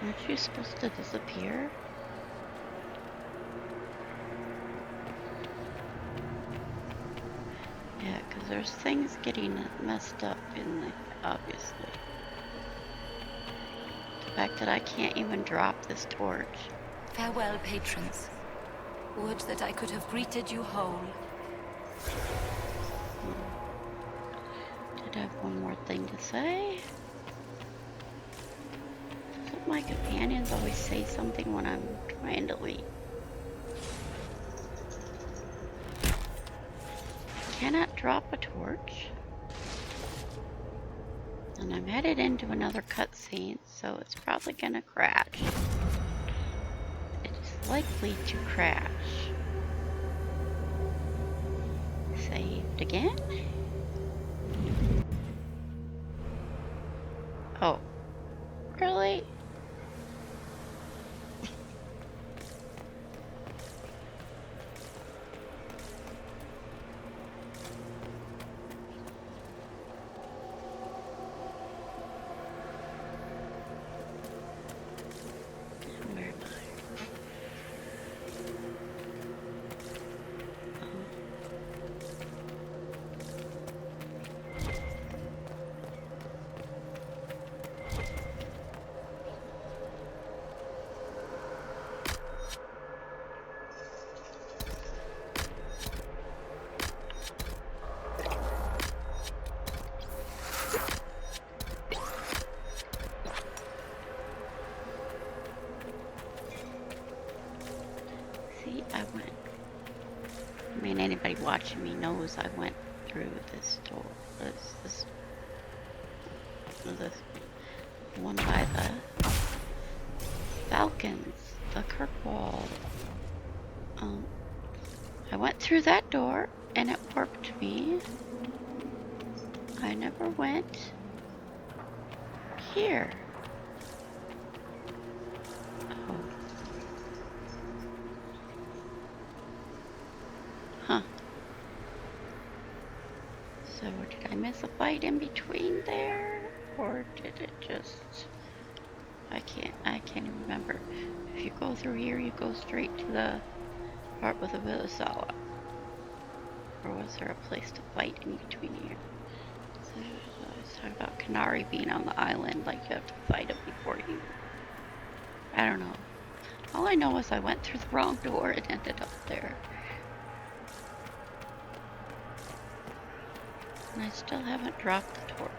Aren't you supposed to disappear? Yeah, because there's things getting messed up in the, obviously. The fact that I can't even drop this torch. Farewell, patrons. Would that I could have greeted you whole. Did have one more thing to say. Doesn't my companions always say something when I'm trying to leave? Cannot drop a torch. And I'm headed into another cutscene, so it's probably gonna crash. It's likely to crash. Saved again? Oh, really? Where am I? See, I went. I mean, anybody watching me knows I went through this door. This one by the Falcons, the Kirkwall. I went through that door and it warped me. I never went here. Oh. Huh. So did I miss a fight in between there? Or did it just... I can't even remember. If you go through here, you go straight to the part with the Villasala. Or was there a place to fight in between here? So I was talking about Canary being on the island, like you have to fight him before you... I don't know. All I know is I went through the wrong door and ended up there. And I still haven't dropped the torch.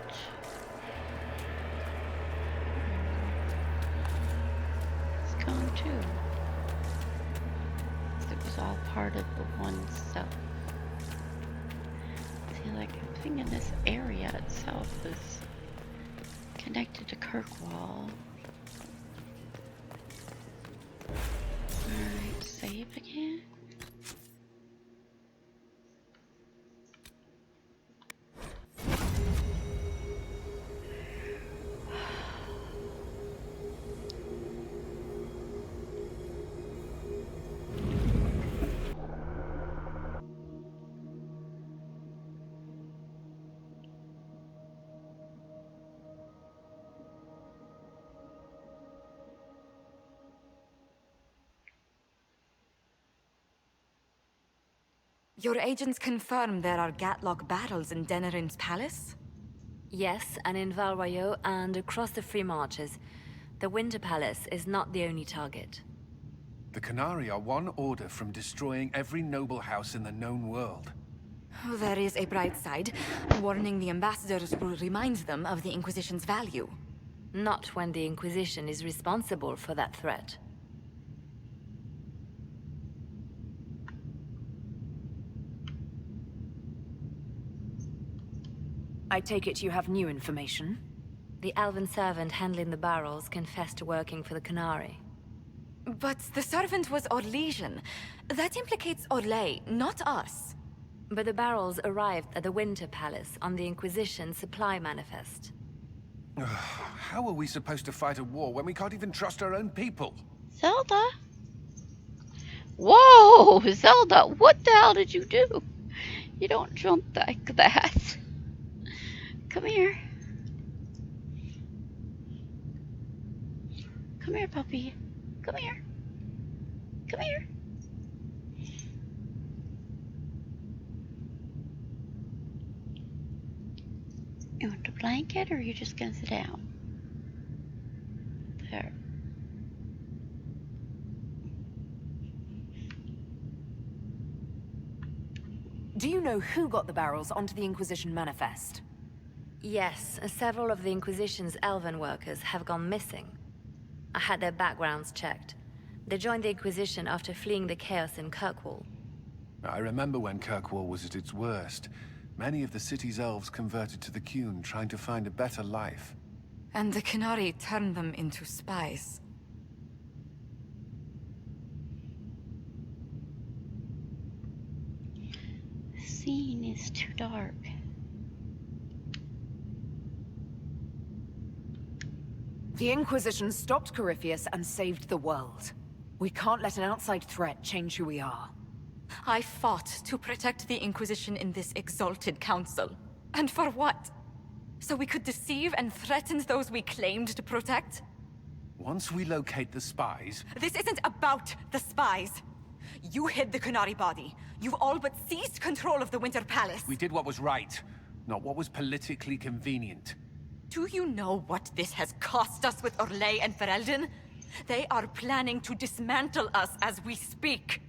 It's gone too. It was all part of the one stuff. See, like, I'm thinking this area itself is connected to Kirkwall. Alright, save again. Your agents confirm there are Gatlock battles in Denerim's palace? Yes, and in Valroyo and across the Free Marches. The Winter Palace is not the only target. The Canari are one order from destroying every noble house in the known world. There is a bright side. Warning the ambassadors will remind them of the Inquisition's value. Not when the Inquisition is responsible for that threat. I take it you have new information? The elven servant handling the barrels confessed to working for the Canari. But the servant was Orlesian. That implicates Orlais, not us. But the barrels arrived at the Winter Palace on the Inquisition supply manifest. How are we supposed to fight a war when we can't even trust our own people? Zelda? Whoa, Zelda, what the hell did you do? You don't jump like that. Come here. Come here, puppy. Come here. Come here. You want a blanket or are you just gonna sit down? There. Do you know who got the barrels onto the Inquisition manifest? Yes, several of the Inquisition's elven workers have gone missing. I had their backgrounds checked. They joined the Inquisition after fleeing the chaos in Kirkwall. I remember when Kirkwall was at its worst. Many of the city's elves converted to the Qun, trying to find a better life. And the Qunari turned them into spies. The scene is too dark. The Inquisition stopped Corypheus and saved the world. We can't let an outside threat change who we are. I fought to protect the Inquisition in this exalted council. And for what? So we could deceive and threaten those we claimed to protect? Once we locate the spies... This isn't about the spies. You hid the Qunari body. You've all but seized control of the Winter Palace. We did what was right, not what was politically convenient. Do you know what this has cost us with Orlais and Ferelden? They are planning to dismantle us as we speak.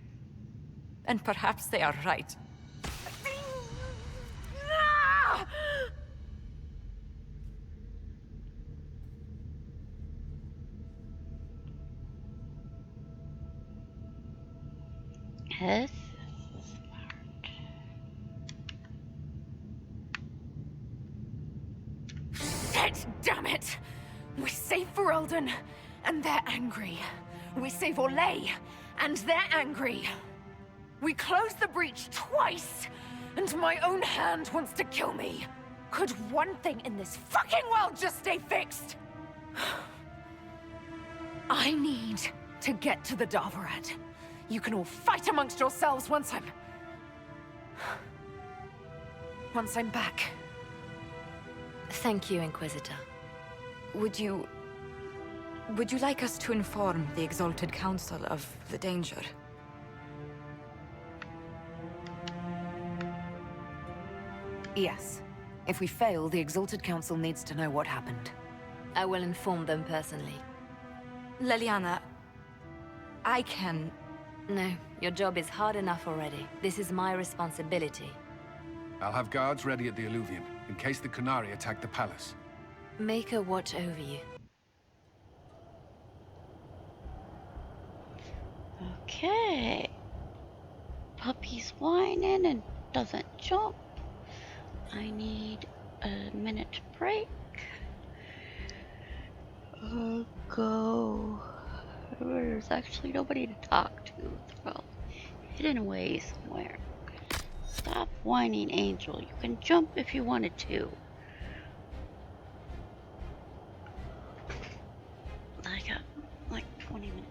And perhaps they are right. Yes. Shit, damn it! We save Ferelden, and they're angry. We save Orlais, and they're angry. We close the breach twice, and my own hand wants to kill me. Could one thing in this fucking world just stay fixed? I need to get to the Davarat. You can all fight amongst yourselves once I'm back. Thank you, Inquisitor. Would you like us to inform the Exalted Council of the danger? Yes. If we fail, the Exalted Council needs to know what happened. I will inform them personally. Leliana, I can... No, your job is hard enough already. This is my responsibility. I'll have guards ready at the Alluvion, in case the Qunari attack the palace. Make a watch over you. Okay. Puppy's whining and doesn't jump. I need a minute break. Go. There's actually nobody to talk to. Well, hidden away somewhere. Stop whining, Angel. You can jump if you wanted to. I got like 20 minutes.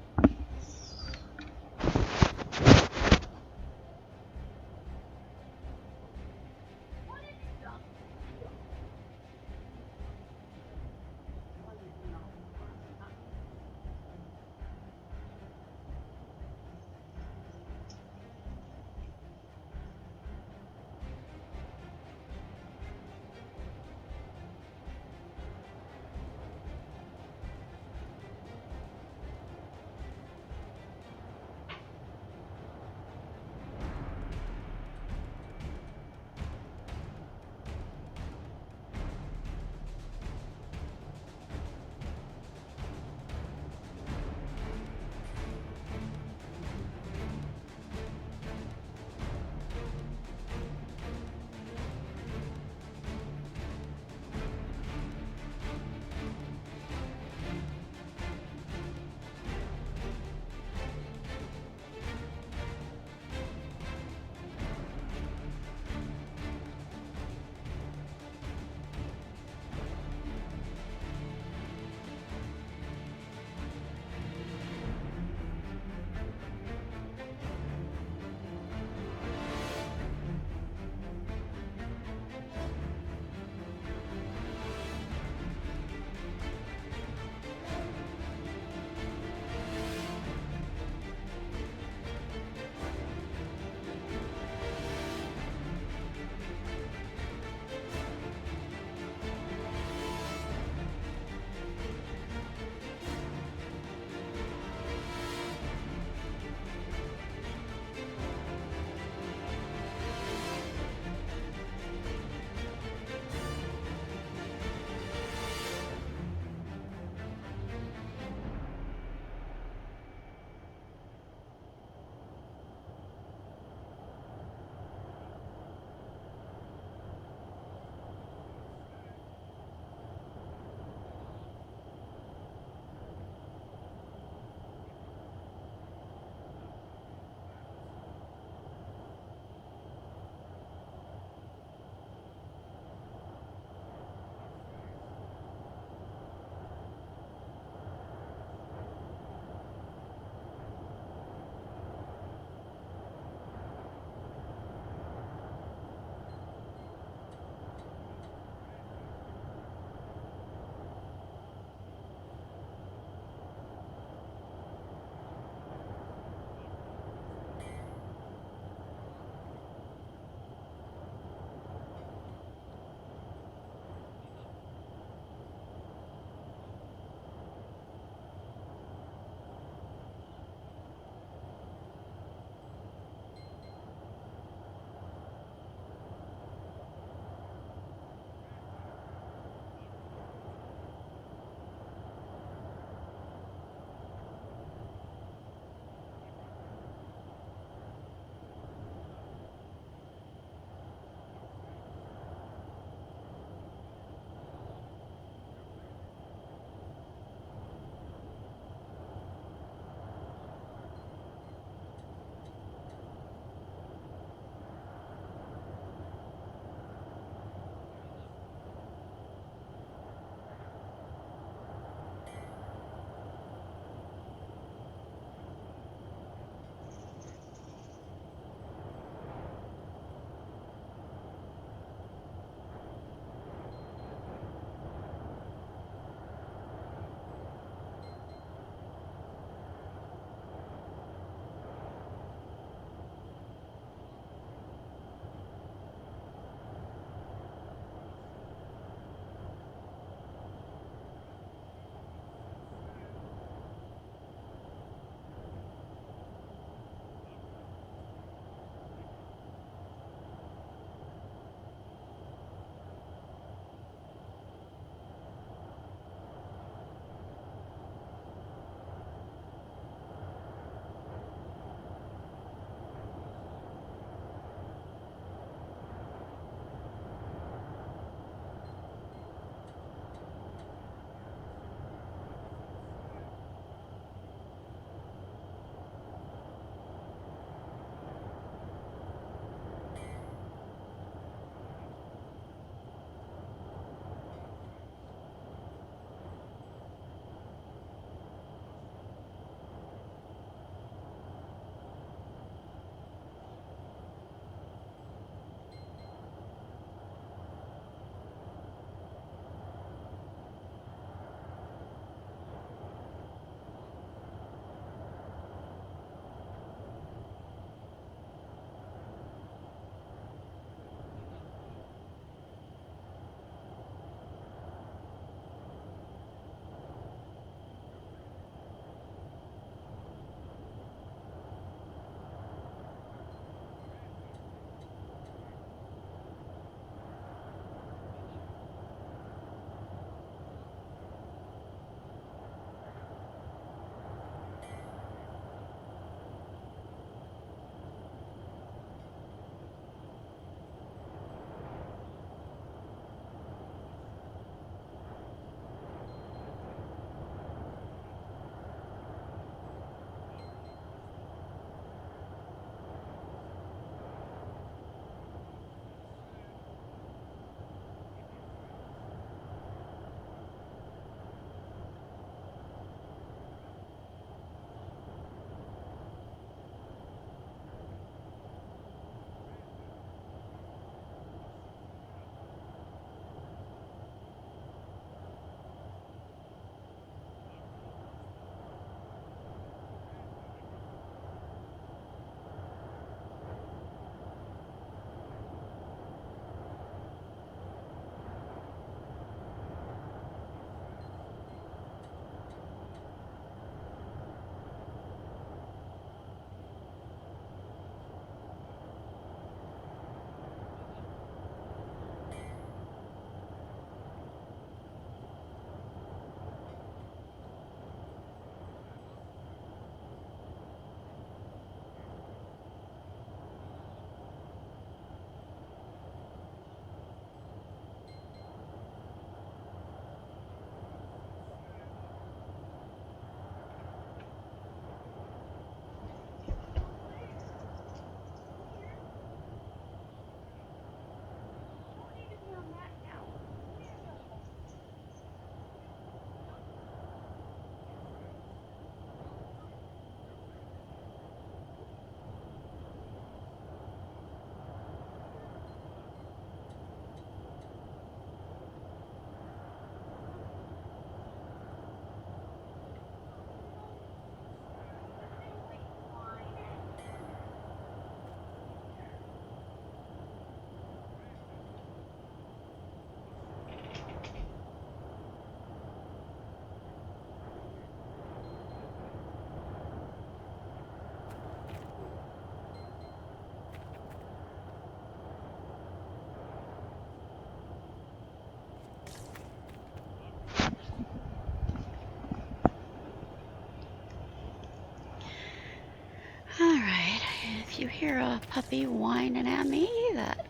hear a puppy whining at me. That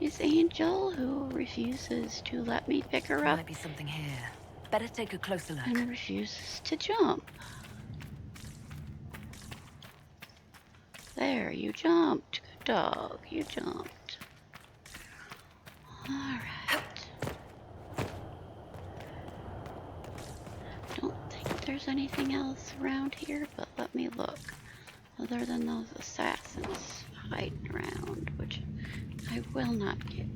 is Angel, who refuses to let me pick her up Might be something here. Better take a closer look. and refuses to jump. There, you jumped. Good dog, you jumped. Alright. Don't think there's anything else around here, but let me look. Other than those assassins hiding around, which I will not get.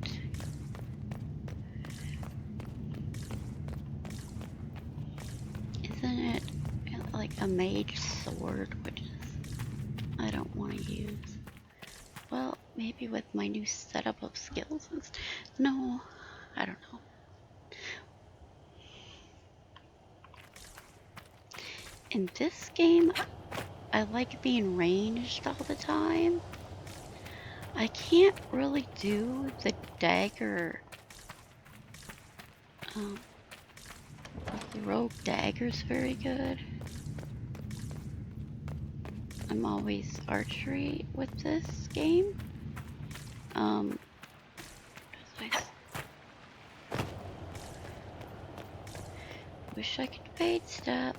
Isn't it like a mage sword, which is I don't want to use? Well, maybe with my new setup of skills. No, I don't know. In this game, I like being ranged all the time. I can't really do the dagger, the rogue daggers very good. I'm always archery with this game. Wish I could fade step.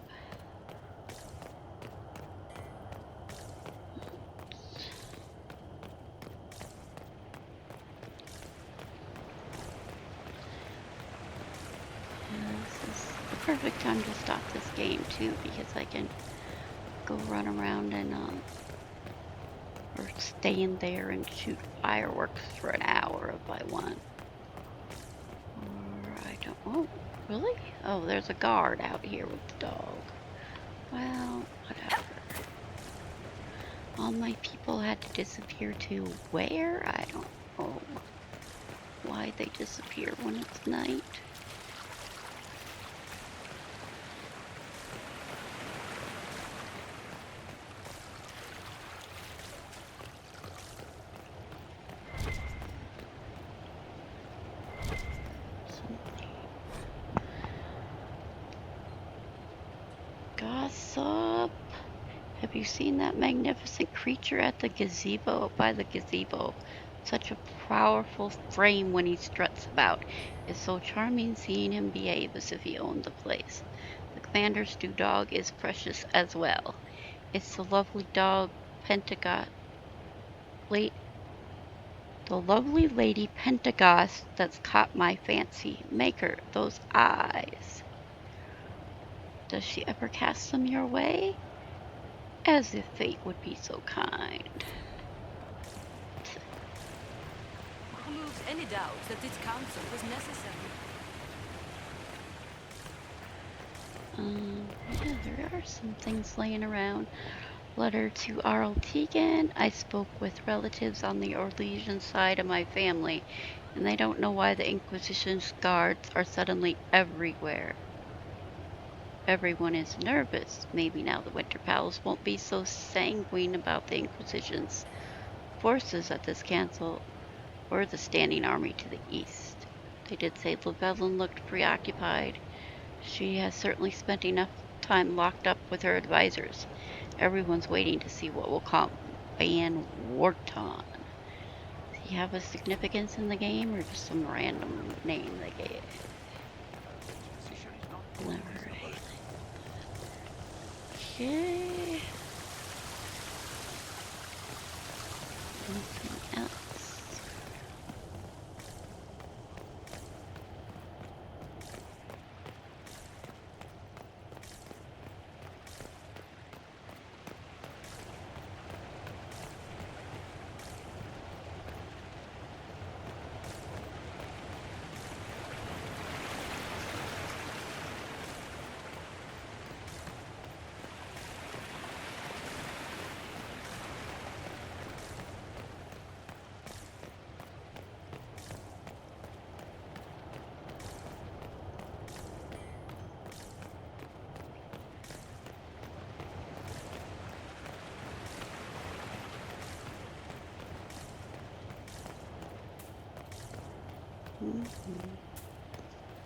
This is the perfect time to stop this game too, because I can go run around and or stand there and shoot fireworks for an hour if I want. Or I don't. Oh, really? Oh, there's a guard out here with the dog. Well, whatever. All my people had to disappear to where? I don't know why they disappear when it's night. Gossip. Have you seen that magnificent creature at the gazebo? By the gazebo. Such a powerful frame when he struts about. It's so charming seeing him behave as if he owned the place. The commander's new dog is precious as well. It's the lovely dog Pentagast. The lovely lady Pentagast that's caught my fancy. Maker, those eyes. Does she ever cast them your way? As if fate would be so kind. Removes any doubt that this council was necessary. Yeah, there are some things laying around. Letter to Arl Tegan. I spoke with relatives on the Orlesian side of my family, and they don't know why the Inquisition's guards are suddenly everywhere. Everyone is nervous. Maybe now the Winter Palace won't be so sanguine about the Inquisition's forces at this council, or the standing army to the east. They did say Llewellyn looked preoccupied. She has certainly spent enough time locked up with her advisors. Everyone's waiting to see what will come. Ban Wharton. Does he have a significance in the game, or just some random name they gave? Alright. Okay. Anything else?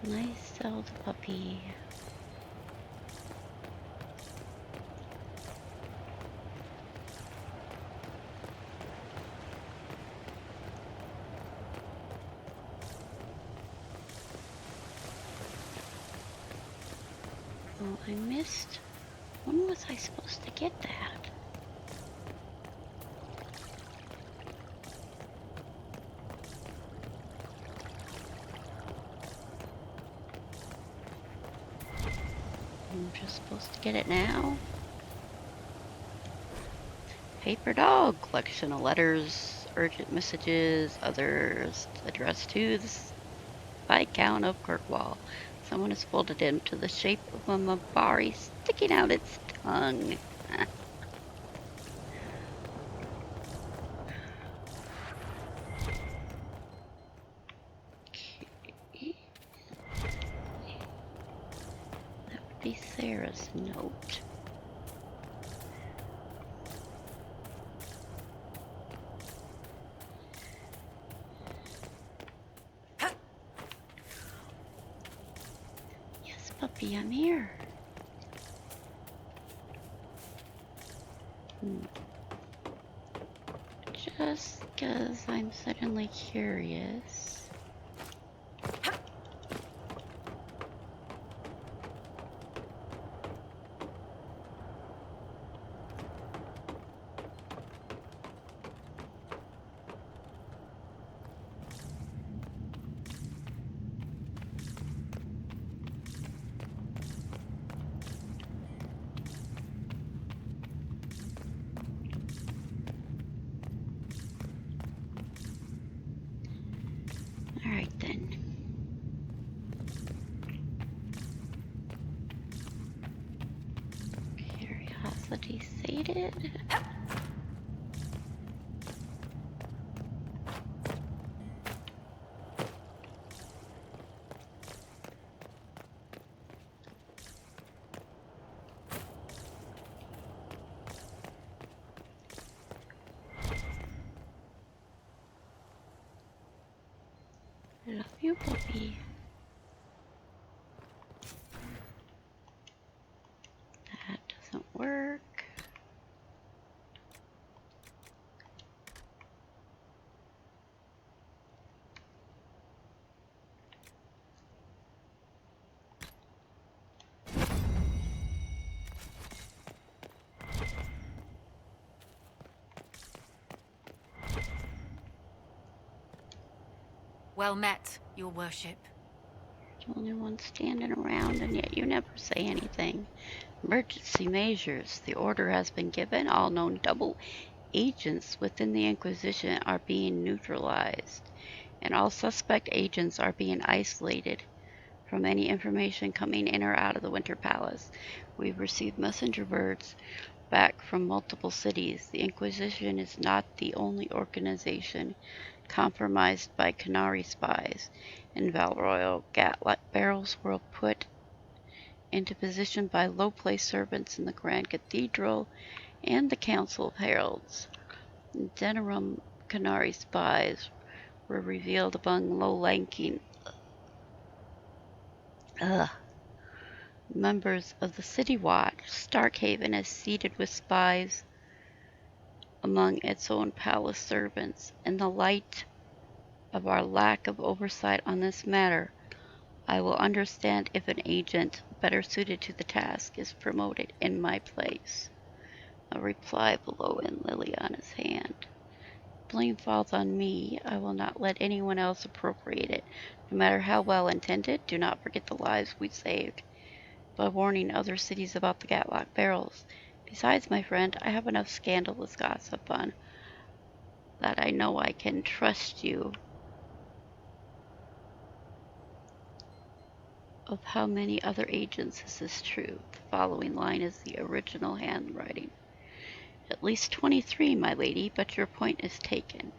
Nice old puppy. Oh, I missed. When was I supposed to get that? I'm just supposed to get it now? Paper Dog, collection of letters, urgent messages, others addressed to the Viscount of Kirkwall. Someone has folded him to the shape of a Mabari sticking out its tongue. Okay. That would be Sarah's note. Yes, puppy, I'm here. Just because I'm suddenly curious. Alright then. Curiosity sated. Love you, puppy. That doesn't work. Well met, your worship. You're the only one standing around, and yet you never say anything. Emergency measures. The order has been given. All known double agents within the Inquisition are being neutralized, and all suspect agents are being isolated from any information coming in or out of the Winter Palace. We've received messenger birds back from multiple cities. The Inquisition is not the only organization compromised by Canary spies. In Valroyal, barrels were put into position by low-placed servants in the Grand Cathedral and the Council of Heralds. In Denerim, Canary spies were revealed among low-ranking members of the City Watch. Starkhaven is seeded with spies among its own palace servants. In the light of our lack of oversight on this matter, I will understand if an agent better suited to the task is promoted in my place. A reply below in Liliana's hand. Blame falls on me. I will not let anyone else appropriate it. No matter how well intended, do not forget the lives we saved by warning other cities about the Gatlock barrels. Besides, my friend, I have enough scandalous gossip on that I know I can trust you. Of how many other agents is this true? The following line is the original handwriting. At least 23, my lady, but your point is taken.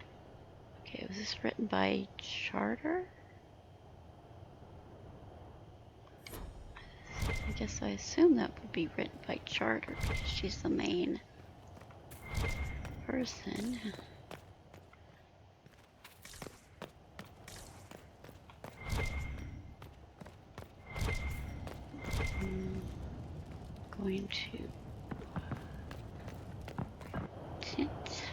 Okay, was this written by Charter? I guess I assume that would be written by Charter because she's the main person. I'm going to tint.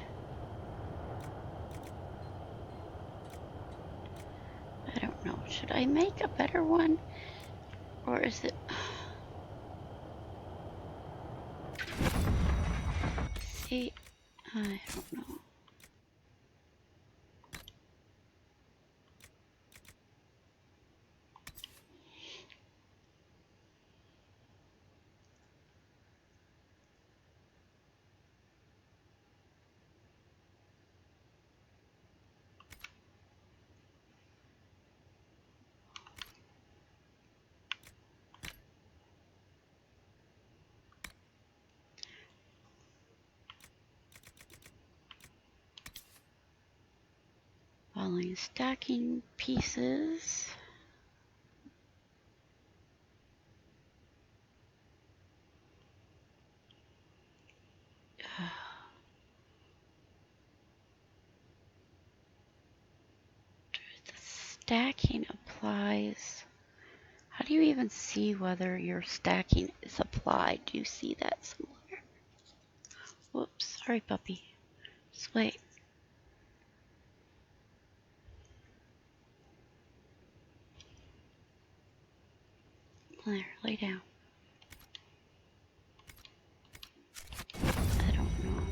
I don't know. Should I make a better one? Or is it... 8. I don't know. Following stacking pieces. The stacking applies. How do you even see whether your stacking is applied? Do you see that somewhere? Whoops, sorry puppy. Just wait. There, lay down. I don't know.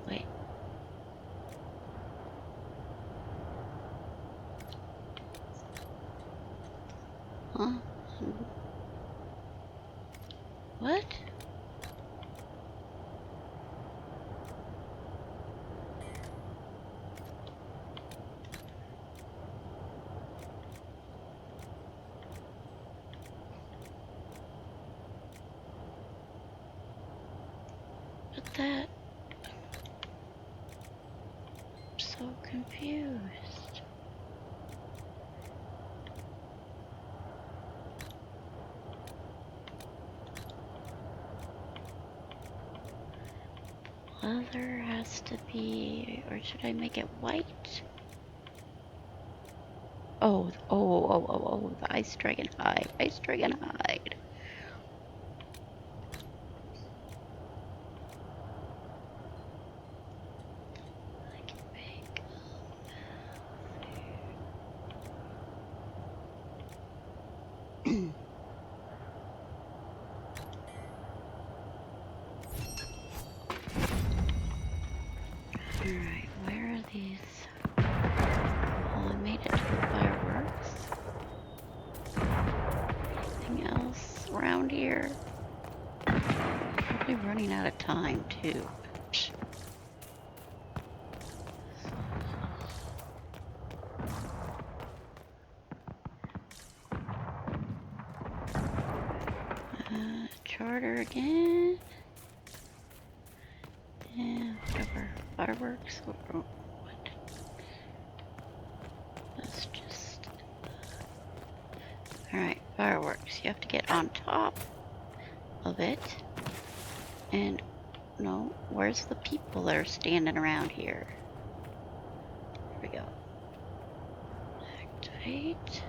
Wait. Huh? What? But that... I'm so confused. Leather has to be, or should I make it white? Oh, the ice dragon hide. Ice dragon hide. I can make... Alright, where are these? Well, I made it to the fireworks. Anything else around here? Probably running out of time, too. Charter again. Yeah, whatever. Fireworks. What? Let's just... Alright, fireworks. You have to get on top of it. And, no, where's the people that are standing around here? Here we go. Activate.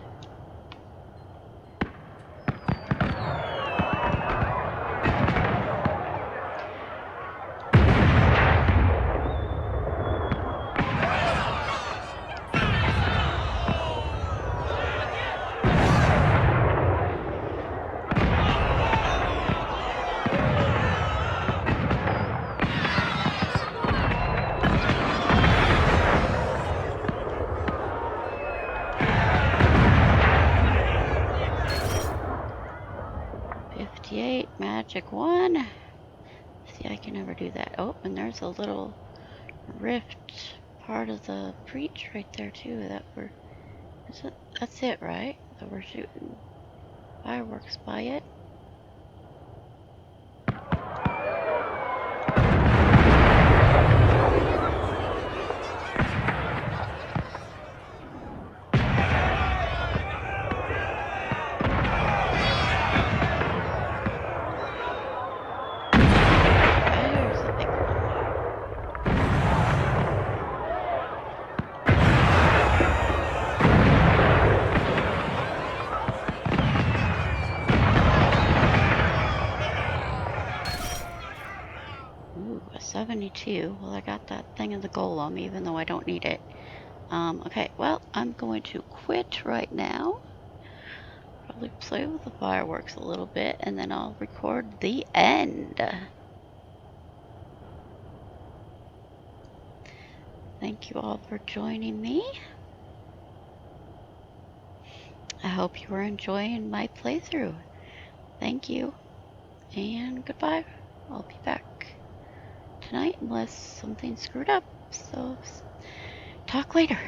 Magic one. See, I can never do that. Oh, and there's a little rift part of the breach right there too. That we're... Is it? That's it, right? That we're shooting fireworks by it. There's a big one. too. Well, I got that thing in the golem, even though I don't need it. Okay, well, I'm going to quit right now. Probably play with the fireworks a little bit, and then I'll record the end. Thank you all for joining me. I hope you are enjoying my playthrough. Thank you, and goodbye. I'll be back tonight unless something screwed up. So, talk later.